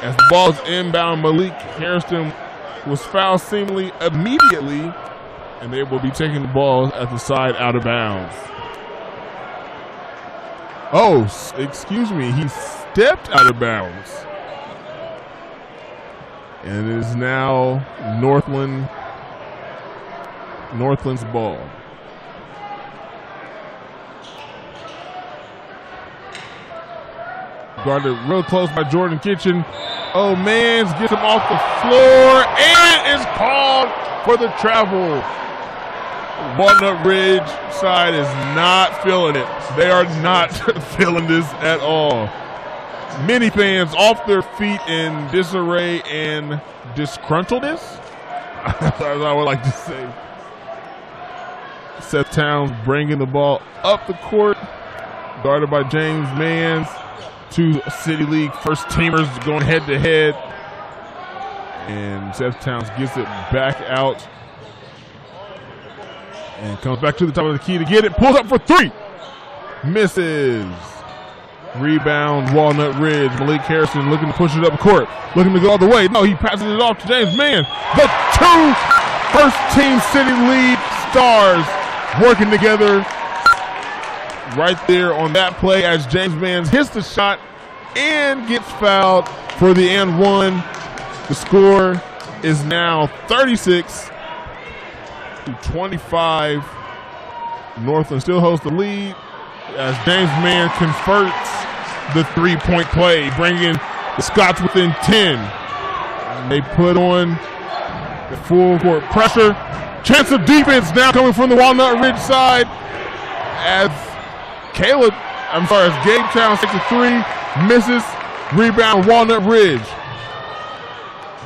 As the ball is inbound, Malik Harrison was fouled seemingly immediately, and they will be taking the ball at the side out of bounds. Oh, excuse me, he stepped out of bounds. And it is now Northland's ball. Guarded real close by Jordan Kitchen. Oh, Mans gets him off the floor and is called for the travel. Walnut Ridge side is not feeling it. They are not feeling this at all. Many fans off their feet in disarray and disgruntledness, as I would like to say. Seth Towns bringing the ball up the court, guarded by James Mans. Two City League first teamers going head to head. And Seth Towns gets it back out and comes back to the top of the key to get it. Pulls up for three. Misses. Rebound, Walnut Ridge. Malik Harrison looking to push it up the court. Looking to go all the way. No, he passes it off to James Mann. The two first team City League stars working together right there on that play as James Mann hits the shot and gets fouled for the and one. The score is now 36-25. Northland still holds the lead as James Mann converts the three-point play, bringing the Scots within 10. They put on the full court pressure. Chance of defense now coming from the Walnut Ridge side as Gabe Towns takes a three, misses. Rebound, Walnut Ridge.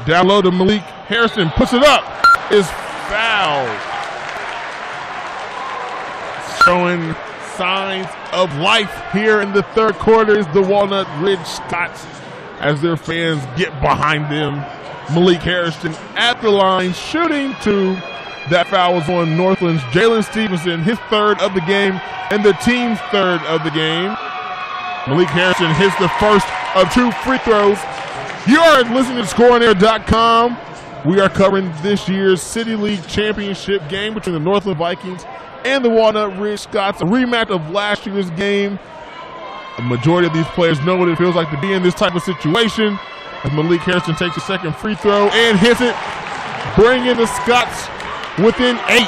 Down low to Malik Harrison, puts it up, is fouled. Showing signs of life here in the third quarter is the Walnut Ridge Scots as their fans get behind them. Malik Harrison at the line, shooting two. That foul was on Northland's Jalen Stevenson, his third of the game and the team's third of the game. Malik Harrison hits the first of two free throws. You are listening to ScoreOnAir.com. We are covering this year's City League Championship game between the Northland Vikings and the Walnut Ridge Scots, a rematch of last year's game. A majority of these players know what it feels like to be in this type of situation. As Malik Harrison takes a second free throw and hits it, bringing the Scots within 8.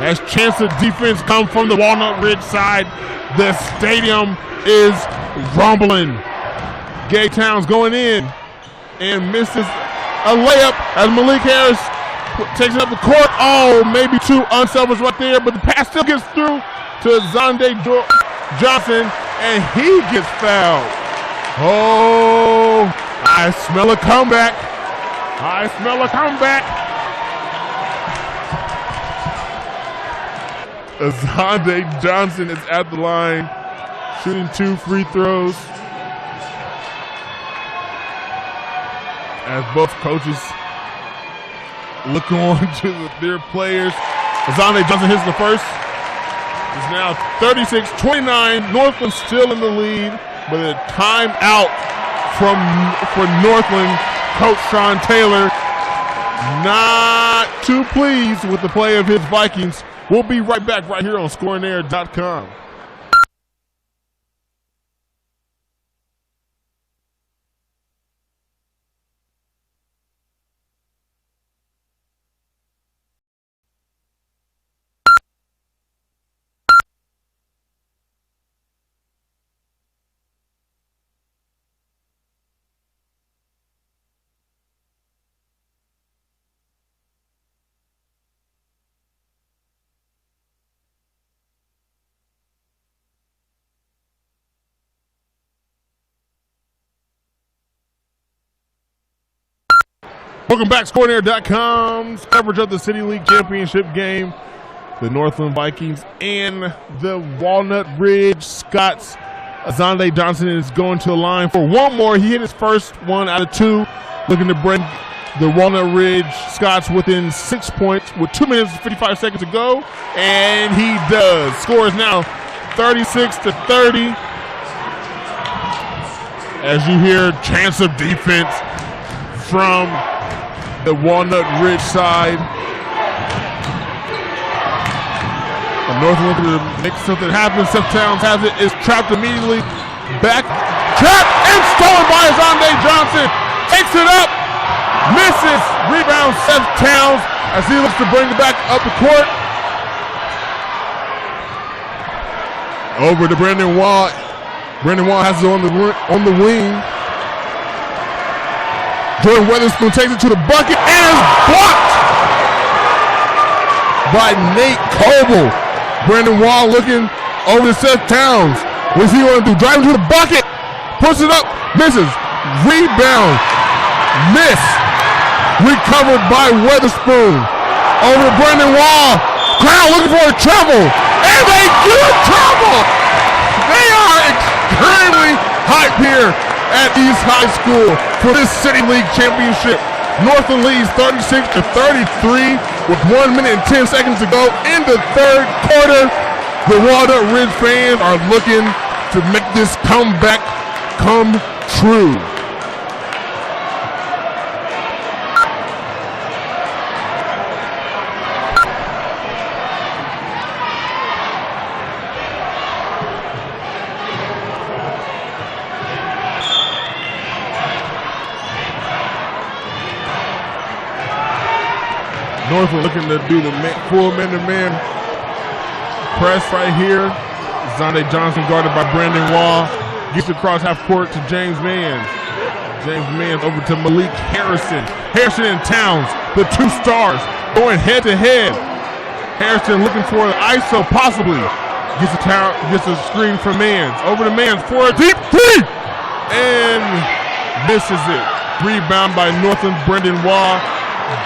As chance of defense come from the Walnut Ridge side, the stadium is rumbling. Gabe Towns going in and misses a layup as Malik Harris takes it up the court. Oh, maybe too unselfish right there, but the pass still gets through to Zonde Johnson, and he gets fouled. Oh, I smell a comeback. I smell a comeback. Azande Johnson is at the line, shooting 2 free throws. As both coaches look on to their players. Azande Johnson hits the first. It's now 36-29. Northland still in the lead, but a timeout for Northland. Coach Sean Taylor not too pleased with the play of his Vikings. We'll be right back right here on ScoringAir.com. Welcome back, ScoringAir.com's coverage of the City League Championship game. The Northland Vikings and the Walnut Ridge Scots. Azande Johnson is going to the line for one more. He hit his first one out of 2, looking to bring the Walnut Ridge Scots within 6 points with 2 minutes and 55 seconds to go, and he does. Score is now 36-30. As you hear, chance of defense from the Walnut Ridge side. And Northland looking to make something happen. Seth Towns has it. Is trapped immediately. Back. Trapped and stolen by Azande Johnson. Takes it up. Misses. Rebound Seth Towns as he looks to bring it back up the court. Over to Brandon Wall. Brandon Wall has it on the wing. Jordan Weatherspoon takes it to the bucket and is blocked by Nate Coble. Brandon Wall looking over to Seth Towns. What's he going to do? Driving to the bucket. Puts it up. Misses. Rebound. Miss. Recovered by Weatherspoon. Over to Brandon Wall. Crowd looking for a trouble. And they get trouble. They are extremely hype here at East High School for this City League Championship. Northland leads 36-33 with 1 minute and 10 seconds to go in the third quarter. The Walnut Ridge fans are looking to make this comeback come true. Northland looking to do the full man-to-man press right here. Azande Johnson guarded by Brandon Wall. Gets across half court to James Manns. James Manns over to Malik Harrison. Harrison and Towns, the 2 stars, going head-to-head. Harrison looking for the ISO possibly. Gets a screen from Manns. Over to Manns for a deep 3! And misses it. Rebound by Northland, Brandon Wall.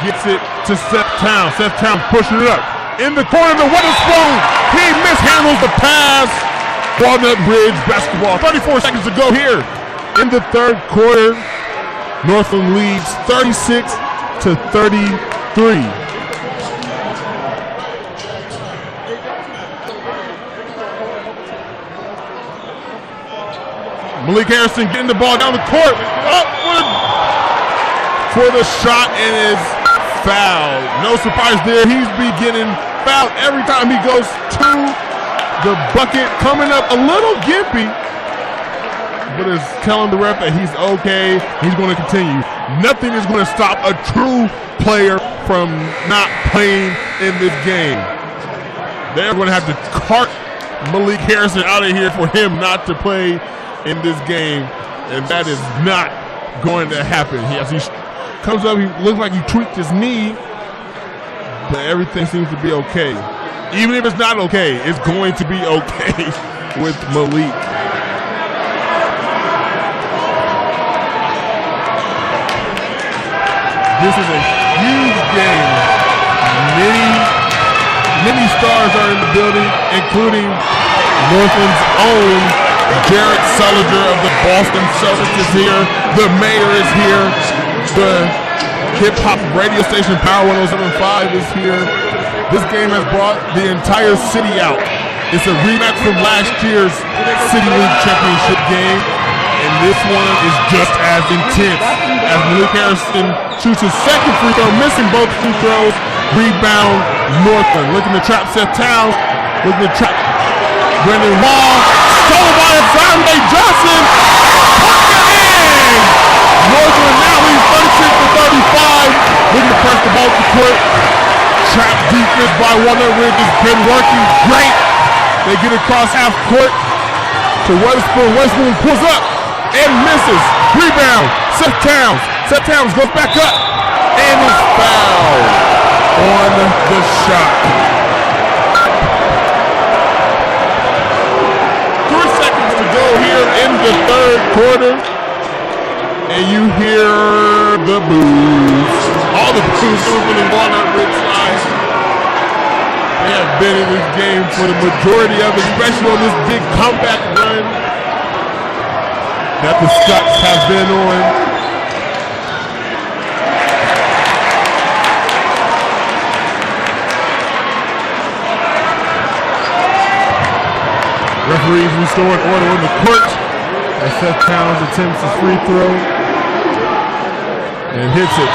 Gets it to Seth Towns. Seth Towns pushing it up. In the corner to Weatherspoon. He mishandles the pass. Walnut Ridge basketball. 34 seconds to go here in the third quarter. Northland leads 36-33. Malik Harrison getting the ball down the court. Upward for the shot and is fouled. No surprise there. He's been getting fouled every time he goes to the bucket. Coming up a little gimpy, but is telling the ref that he's okay. He's going to continue. Nothing is going to stop a true player from not playing in this game. They're going to have to cart Malik Harrison out of here for him not to play in this game, and that is not going to happen. As he comes up, he looks like he tweaked his knee, but everything seems to be okay. Even if it's not okay, it's going to be okay with Malik. This is a huge game. Many Many stars are in the building, including Northland's own Jared Sullinger of the Boston Celtics is here. The mayor is here. The hip-hop radio station Power 107.5 is here. This game has brought the entire city out. It's a rematch from last year's City League Championship game, and this one is just as intense as Malik Harrison shoots his second free throw, missing both free throws. Rebound, Northland. Looking to trap Seth Towns. Looking to trap Brendan Wall. Stolen by Asante Johnson. Put it in! Northland now leads 36-35. Looking to press the ball to court. Trap defense by Walnut Ridge has been working great. They get across half court to Westbrook. Westbrook pulls up and misses. Rebound, Seth Towns. Seth Towns goes back up and is fouled on the shot. 3 seconds to go here in the third quarter. And you hear the boos. All the boos moving in Walnut Ridge side. They have been in this game for the majority of it, especially on this big comeback run that the Scots have been on. Referees restoring order on the court as Seth Towns attempts his free throw and hits it.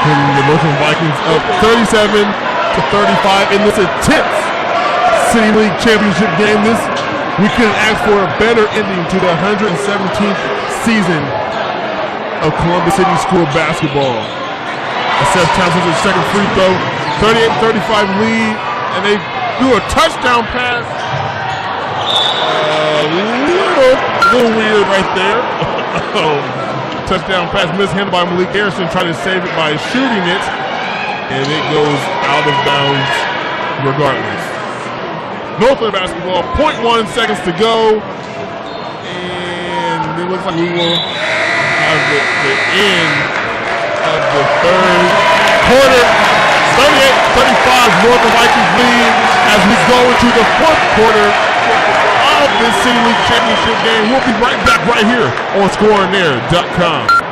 Putting the Northland Vikings up 37-35 in this intense City League Championship game. We couldn't ask for a better ending to the 117th season of Columbus City School basketball. As Seth Towns hits his second free throw, 38-35 lead, and they do a touchdown pass. A little weird right there. Touchdown pass mishandled by Malik Harrison, trying to save it by shooting it, and it goes out of bounds regardless. Northland basketball, 0.1 seconds to go, and it looks like we will have the end of the third quarter. 38-35, Northland Vikings lead as we go into the fourth quarter of this City League Championship game. We'll be right back right here on ScoreOnAir.com.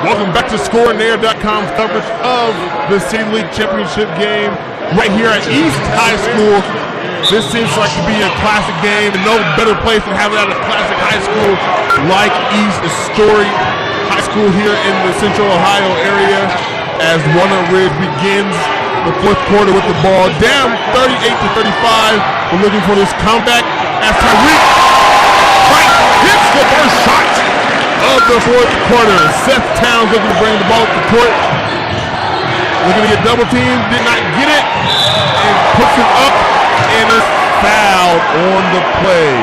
Welcome back to ScoreOnAir.com's coverage of the City League Championship game right here at East High School. This seems like to be a classic game, and no better place to have it at a classic high school like East, a storied high school here in the Central Ohio area, as Walnut Ridge begins the fourth quarter with the ball down 38-35. We're looking for this comeback as Tyreek hits the first shot of the fourth quarter. Seth Towns looking to bring the ball to the court. Looking to get double teamed, did not get it, and puts it up and is fouled on the play.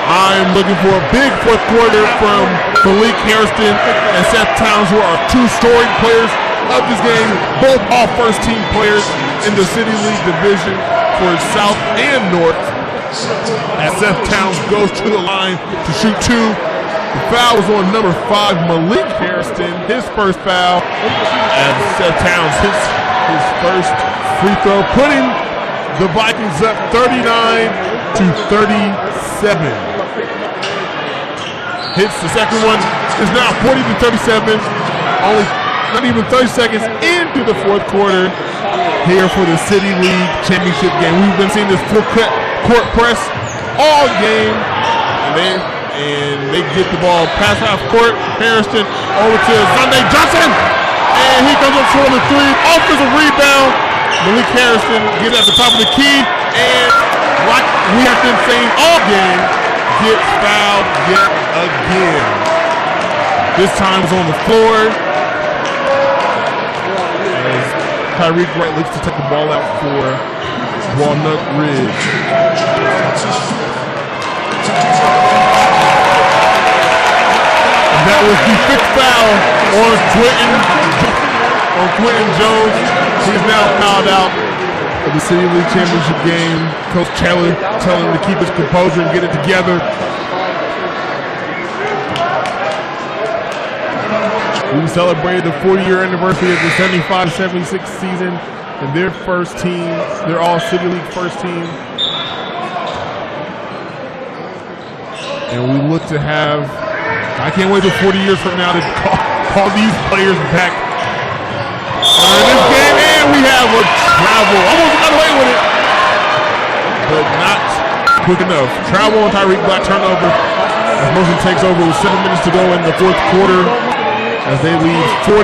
I'm looking for a big fourth quarter from Malik Harrison and Seth Towns, who are two storied players of this game, both all first team players in the City League division for South and North. As Seth Towns goes to the line to shoot two. The foul was on number 5, Malik Harrison, his first foul, and Seth Towns hits his first free throw, putting the Vikings up 39-37. hits the second one. It's now 40-37. Only not even 30 seconds into the fourth quarter here for the City League Championship game. We've been seeing this full court press all game, and they get the ball pass half court. Harrison over to Sunday Johnson, and he comes up short of the three. Offensive rebound. Malik Harrison gets at the top of the key, and like we have been saying all game, gets fouled yet again. This time it's on the floor. As Tyreek Wright looks to take the ball out for Walnut Ridge. And that was the fifth foul on Quentin Jones. He's now fouled out of the City League Championship game. Coach Taylor telling him to keep his composure and get it together. We celebrated the 40-year anniversary of the 75-76 season and their first team, their all-City League first team. And we look to have, I can't wait till 40 years from now to call these players back. In this game, and we have a travel. Almost got away with it, but not quick enough. Travel on Tyreek Black turnover. As Motion takes over with 7 minutes to go in the fourth quarter as they lead 40-37.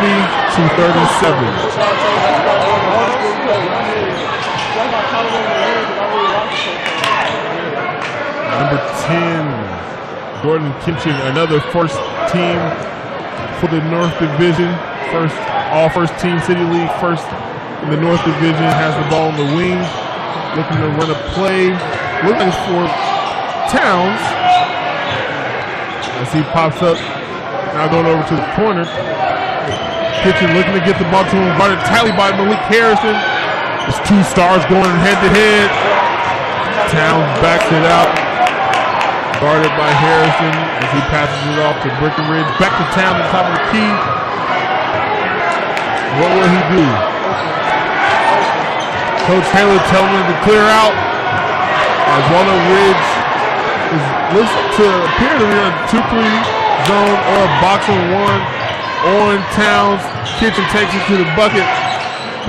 Number 10, Gordon Kimchin, another first team for the North Division. All first team City League, first in the North Division, has the ball on the wing, looking to run a play, looking for Towns. As he pops up, now going over to the corner. Kitchen looking to get the ball to him, guarded tightly by Malik Harrison. There's two stars going head to head. Towns backs it out, guarded by Harrison as he passes it off to Breckenridge. Back to Towns on top of the key. What will he do? Coach Taylor telling him to clear out as Walnut Ridge looks to appear to be in a 2-3 zone or a boxing one on Towns. Kitchen takes it to the bucket.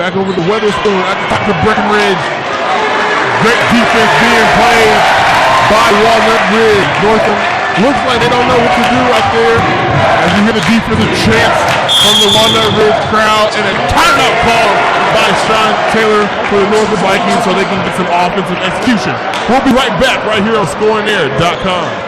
Back over to Weatherspoon at the top of Breckenridge. Great defense being played by Walnut Ridge. Northland looks like they don't know what to do out there as you hear the defensive chants from the Walnut Ridge crowd, and a timeout call by Sean Taylor for the Northland Vikings so they can get some offensive execution. We'll be right back right here on ScoringAir.com.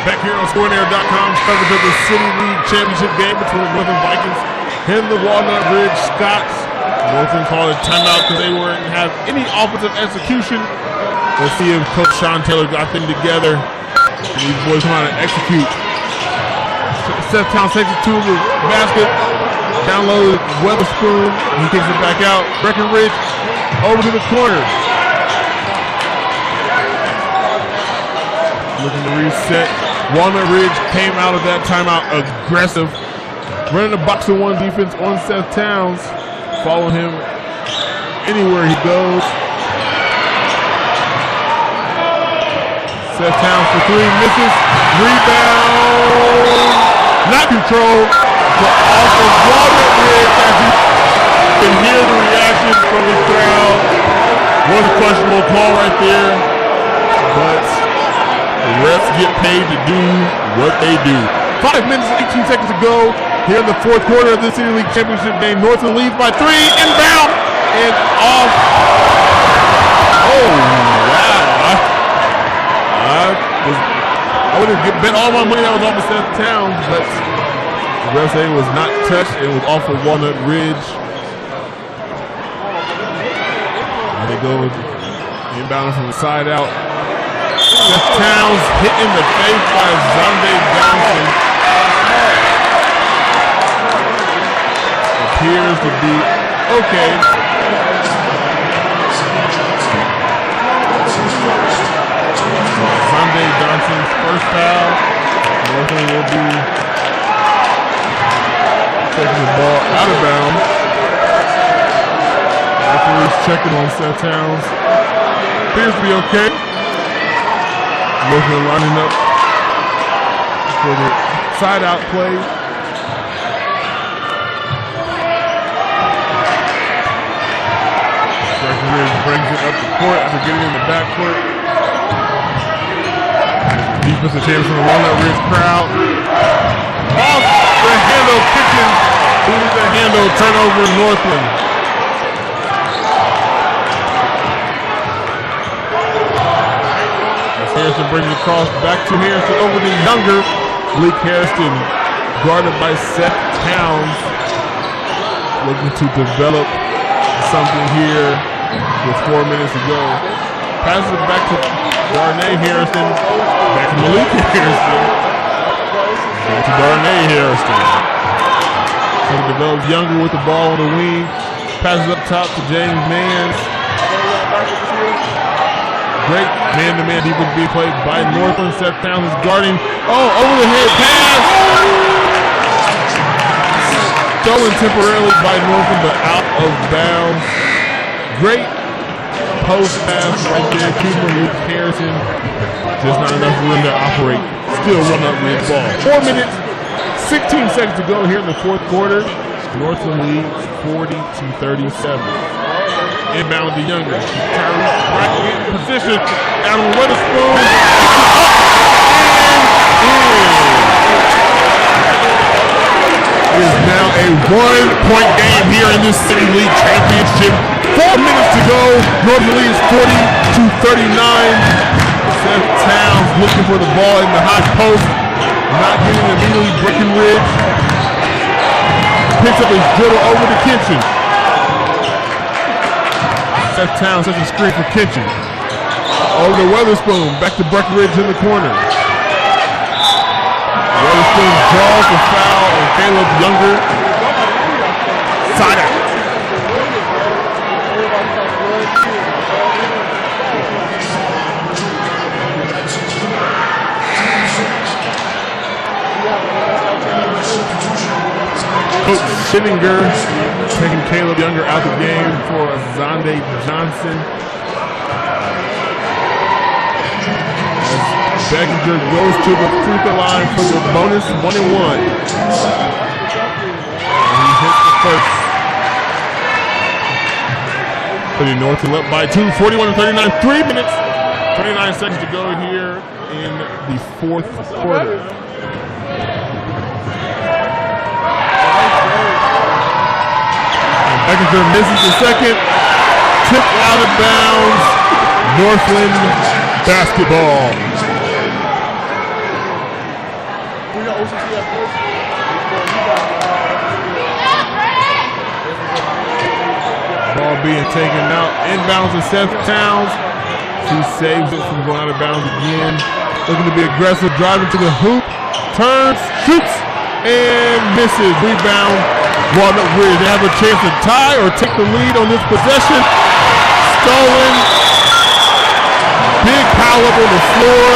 Back here on ScoringAir.com, coverage of the City League Championship game between the Northland Vikings and the Walnut Ridge Scots. Northland called a timeout because they weren't have any offensive execution. Let's see if Coach Sean Taylor got them together. And these boys come out and execute. Seth Towns takes it to the basket. Down low, Weatherspoon. He takes it back out. Breckenridge over to the corner. Looking to reset. Walnut Ridge came out of that timeout aggressive. Running a box of one defense on Seth Towns. Follow him anywhere he goes. Seth Towns for three, misses. Rebound. Not controlled. But off of Walnut Ridge as you can hear the reaction from the crowd. Was a questionable call right there. But the refs get paid to do what they do. 5 minutes and 18 seconds to go here in the fourth quarter of the City League Championship game. Northland leads by 3, inbound, and off. Oh, wow. I would have bet all my money that was off of Seth Towns, but the ref said it was not touched. It was off of Walnut Ridge. And they go inbound from the side out. Seth Towns hit in the face by Zonde Johnson. Appears to be okay. Zonde Johnson's first foul. Northland will be taking the ball out of bounds. Referee's checking on Seth Towns. Appears to be okay. Northland lining up for the side out play. Breckenridge brings it up the court after getting in the backcourt. Defensive champions from the Walnut Ridge crowd. Off the handle, Kitchen. Loses the handle, turnover Northland. Harrison brings it across, back to Harrison, over to Younger. Bleak Harrison, guarded by Seth Towns. Looking to develop something here with 4 minutes to go. Passes it back to Darnay Harrison. Back to Malik Harrison. Back to Darnay Harrison. So he develops Younger with the ball on the wing. Passes up top to James Mans. Great man-to-man defense being played by Northland. Seth Towns is guarding. Oh, over the head pass. Stolen temporarily by Northland, but out of bounds. Great post pass right there. Keeper Luke Harrison. Just not enough room to operate. Still run up red ball. 4 minutes, 16 seconds to go here in the fourth quarter. Northland leads 40-37. Inbound to Younger. Right in position. Adam Witherspoon. It is now a 1-point game here in this City League Championship. 4 minutes to go. Northland leads 40-39. Seth Towns looking for the ball in the high post. Not getting it immediately. Breckenridge picks up his dribble over to Kitchen. Seth Towns sets a screen for Kitchen. Over to Weatherspoon. Back to Breckenridge in the corner. Weatherspoon draws the foul on Caleb Younger. Side out. Coach Schillinger taking Caleb Younger out the game for Zonde Johnson. Beckinger goes to the free throw line for the bonus 1-and-1. And he hits the first. Putting Northland up by 2, 41-39, 3 minutes, 29 seconds to go here in the fourth quarter. Beckinger misses the second. Tipped out of bounds. Northland basketball. Ball being taken out. Inbounds to Seth Towns. He saves it from going out of bounds again. Looking to be aggressive. Driving to the hoop. Turns. Shoots. And misses. Rebound. Walnut Ridge. They have a chance to tie or take the lead on this possession. Stolen. Big pile up on the floor.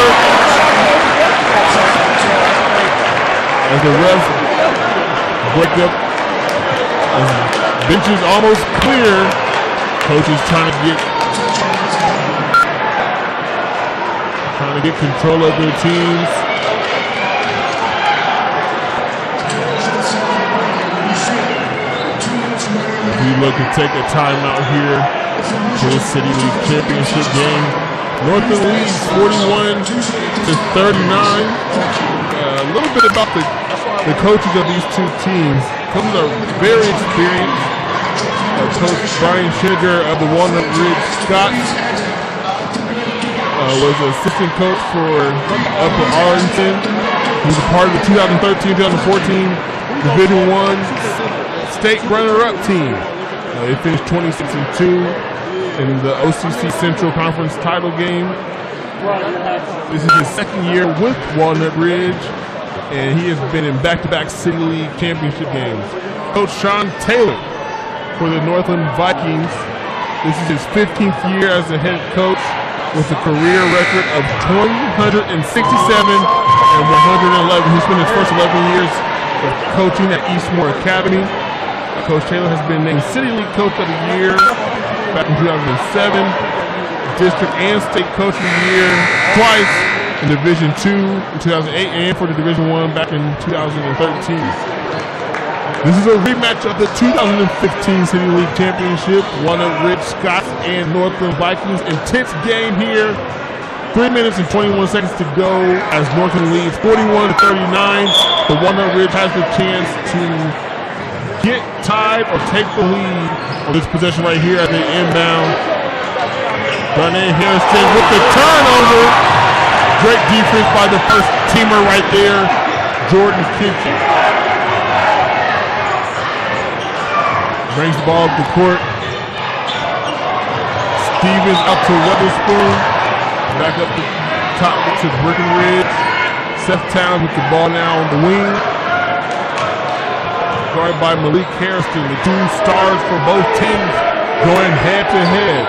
As the refs break up. Bench is almost clear. Coach is trying to get control of their teams. We look to take a timeout here for the City League Championship game. Northland leads 41-39. a little bit about the coaches of these two teams. Coaches are very experienced. Coach Brian Schiniger of the Walnut Ridge Scots was an assistant coach for Upper Arlington. He was a part of the 2013-2014 Division I state runner-up team. They finished 26-2 in the OCC Central Conference title game. This is his second year with Walnut Ridge, and he has been in back-to-back City League championship games. Coach Sean Taylor for the Northland Vikings. This is his 15th year as a head coach with a career record of 167 and 111. He spent his first 11 years of coaching at Eastmore Academy. Coach Taylor has been named City League Coach of the Year back in 2007, District and State Coach of the Year twice in Division II in 2008 and for the Division I back in 2013. This is a rematch of the 2015 City League Championship. Walnut Ridge Scots and Northland Vikings. Intense game here. 3 minutes and 21 seconds to go as Northland leads 41-39. The Walnut Ridge has the chance to get tied or take the lead on this possession right here at the inbound. Darnay Harrison with the turnover. Great defense by the first teamer right there, Jordan Kitchen. Brings the ball up the court. Stevens up to Weatherspoon. Back up the top to Breckenridge. Seth Towns with the ball now on the wing. Guarded by Malik Harrison. The two stars for both teams going head to head.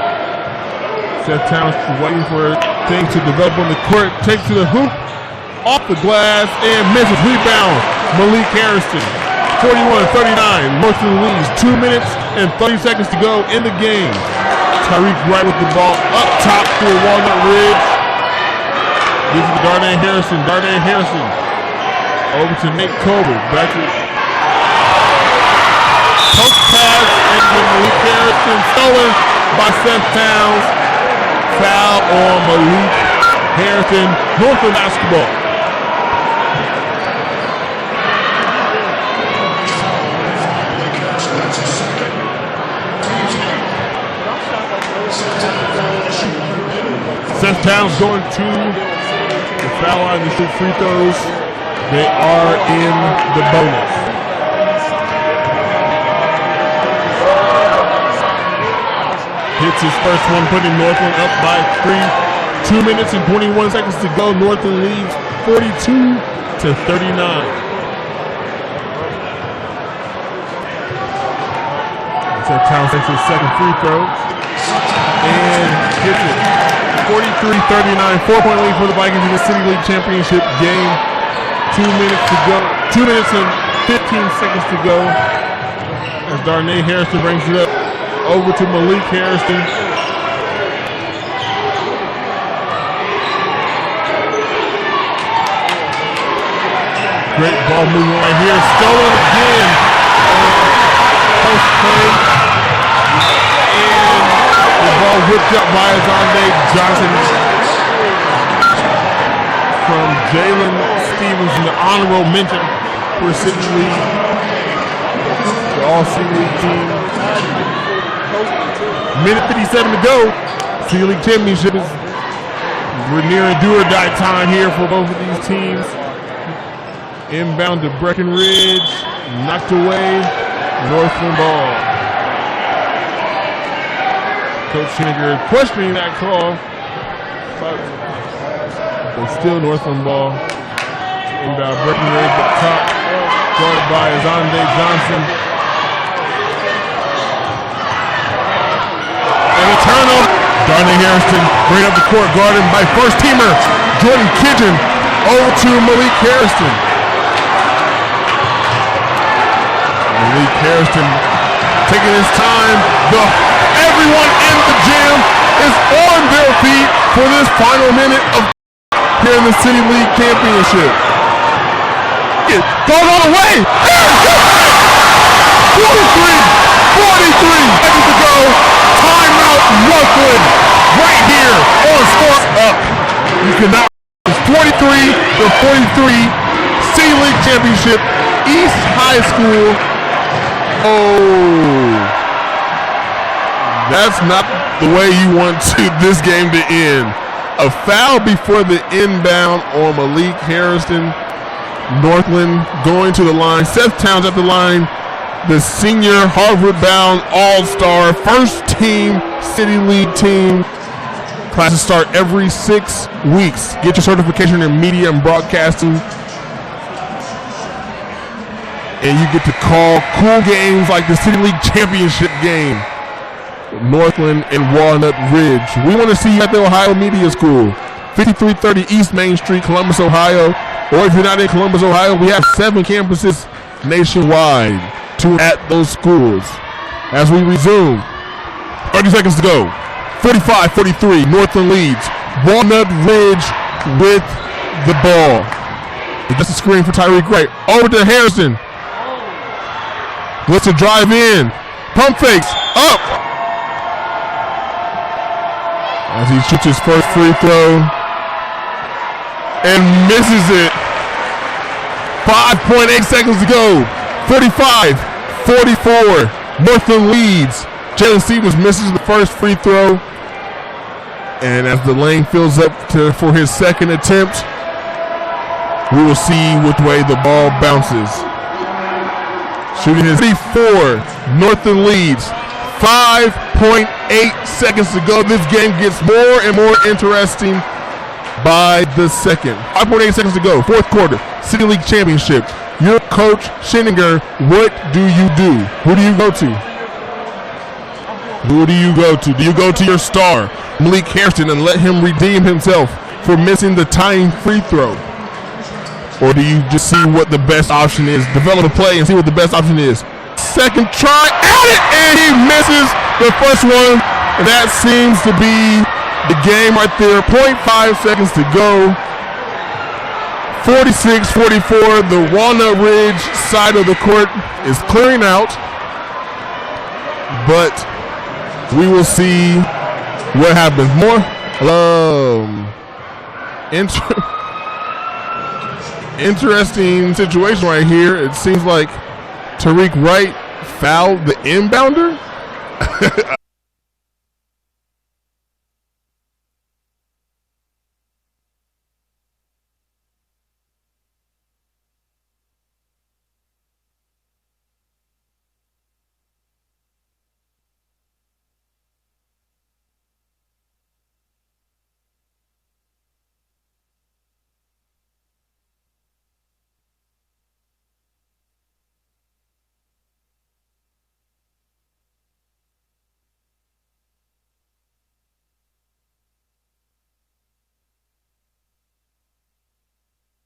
Seth Towns waiting for things to develop on the court. Takes to the hoop. Off the glass and misses. Rebound. Malik Harrison. 41-39. Northland leads. 2 minutes and 30 seconds to go in the game. Tyreek Wright with the ball up top for Walnut Ridge. This is Darnay Harrison. Darnay Harrison over to Nate Colbert. Back to post pass and Malik Harrison stolen by Seth Towns. Foul on Malik Harrison. Northland basketball. Seth Towns going to the foul line to shoot free throws. They are in the bonus. Hits his first one, putting Northland up by 3. 2 minutes and 21 seconds to go. Northland leads 42-39. Seth Towns takes his second free throw and hits it. 43-39, 4-point lead for the Vikings in the City League Championship game. 2 minutes to go. 2 minutes and 15 seconds to go. As Darnay Harrison brings it up over to Malik Harrison. Great ball movement right here. Stolen again. Post play. Ball whipped up by Azande Johnson from Jalen Stevens in the honorable mention for City League. The all-City League team. Minute 57 to go. City League Championship is we're nearing do or die time here for both of these teams. Inbound to Breckenridge, knocked away. Northland ball. Coach Schiniger questioning that call, but still Northland ball. Inbound Breckenridge up top, guarded by Azande Johnson. And a turnover. Darnay Harrison right up the court, guarded by first teamer Jordan Kitchen. Over to Malik Harrison. Malik Harrison taking his time. Everyone in the gym is on their feet for this final minute of here in the City League Championship. It goes all the way. 43 seconds to go. Timeout Northland right here on Sport Up. You cannot. It's 43-43. City League Championship, East High School. Oh, that's not the way you want this game to end. A foul before the inbound on Malik Harrison. Northland going to the line. Seth Towns at the line. The senior Harvard-bound all-star, first-team City League team. Classes start every 6 weeks. Get your certification in media and broadcasting. And you get to call cool games like the City League Championship game. Northland and Walnut Ridge. We want to see you at the Ohio Media School, 5330 East Main Street, Columbus, Ohio. Or if you're not in Columbus, Ohio, we have 7 campuses nationwide, 2 at those schools. As we resume, 30 seconds to go. 45-43, Northland leads. Walnut Ridge with the ball. Just a screen for Tyreek Wright. Over to Harrison. Lets to drive in. Pump fakes. Up. As he shoots his first free throw. And misses it. 5.8 seconds to go. 45-44. Northland leads. Jalen Stevens misses the first free throw. And as the lane fills up for his second attempt, we will see which way the ball bounces. Shooting his 34. Northland leads. 5.8 seconds to go. This game gets more and more interesting by the second. 5.8 seconds to go. Fourth quarter. City League Championship. Your coach, Scheninger, what do you do? Who do you go to? Who do you go to? Do you go to your star, Malik Harrison, and let him redeem himself for missing the tying free throw? Or do you just see what the best option is? Develop a play and see what the best option is. Second try at it, and he misses the first one. And that seems to be the game right there. 0.5 seconds to go. 46-44. The Walnut Ridge side of the court is clearing out. But we will see what happens. More interesting situation right here. It seems like Tyreek Wright fouled the inbounder.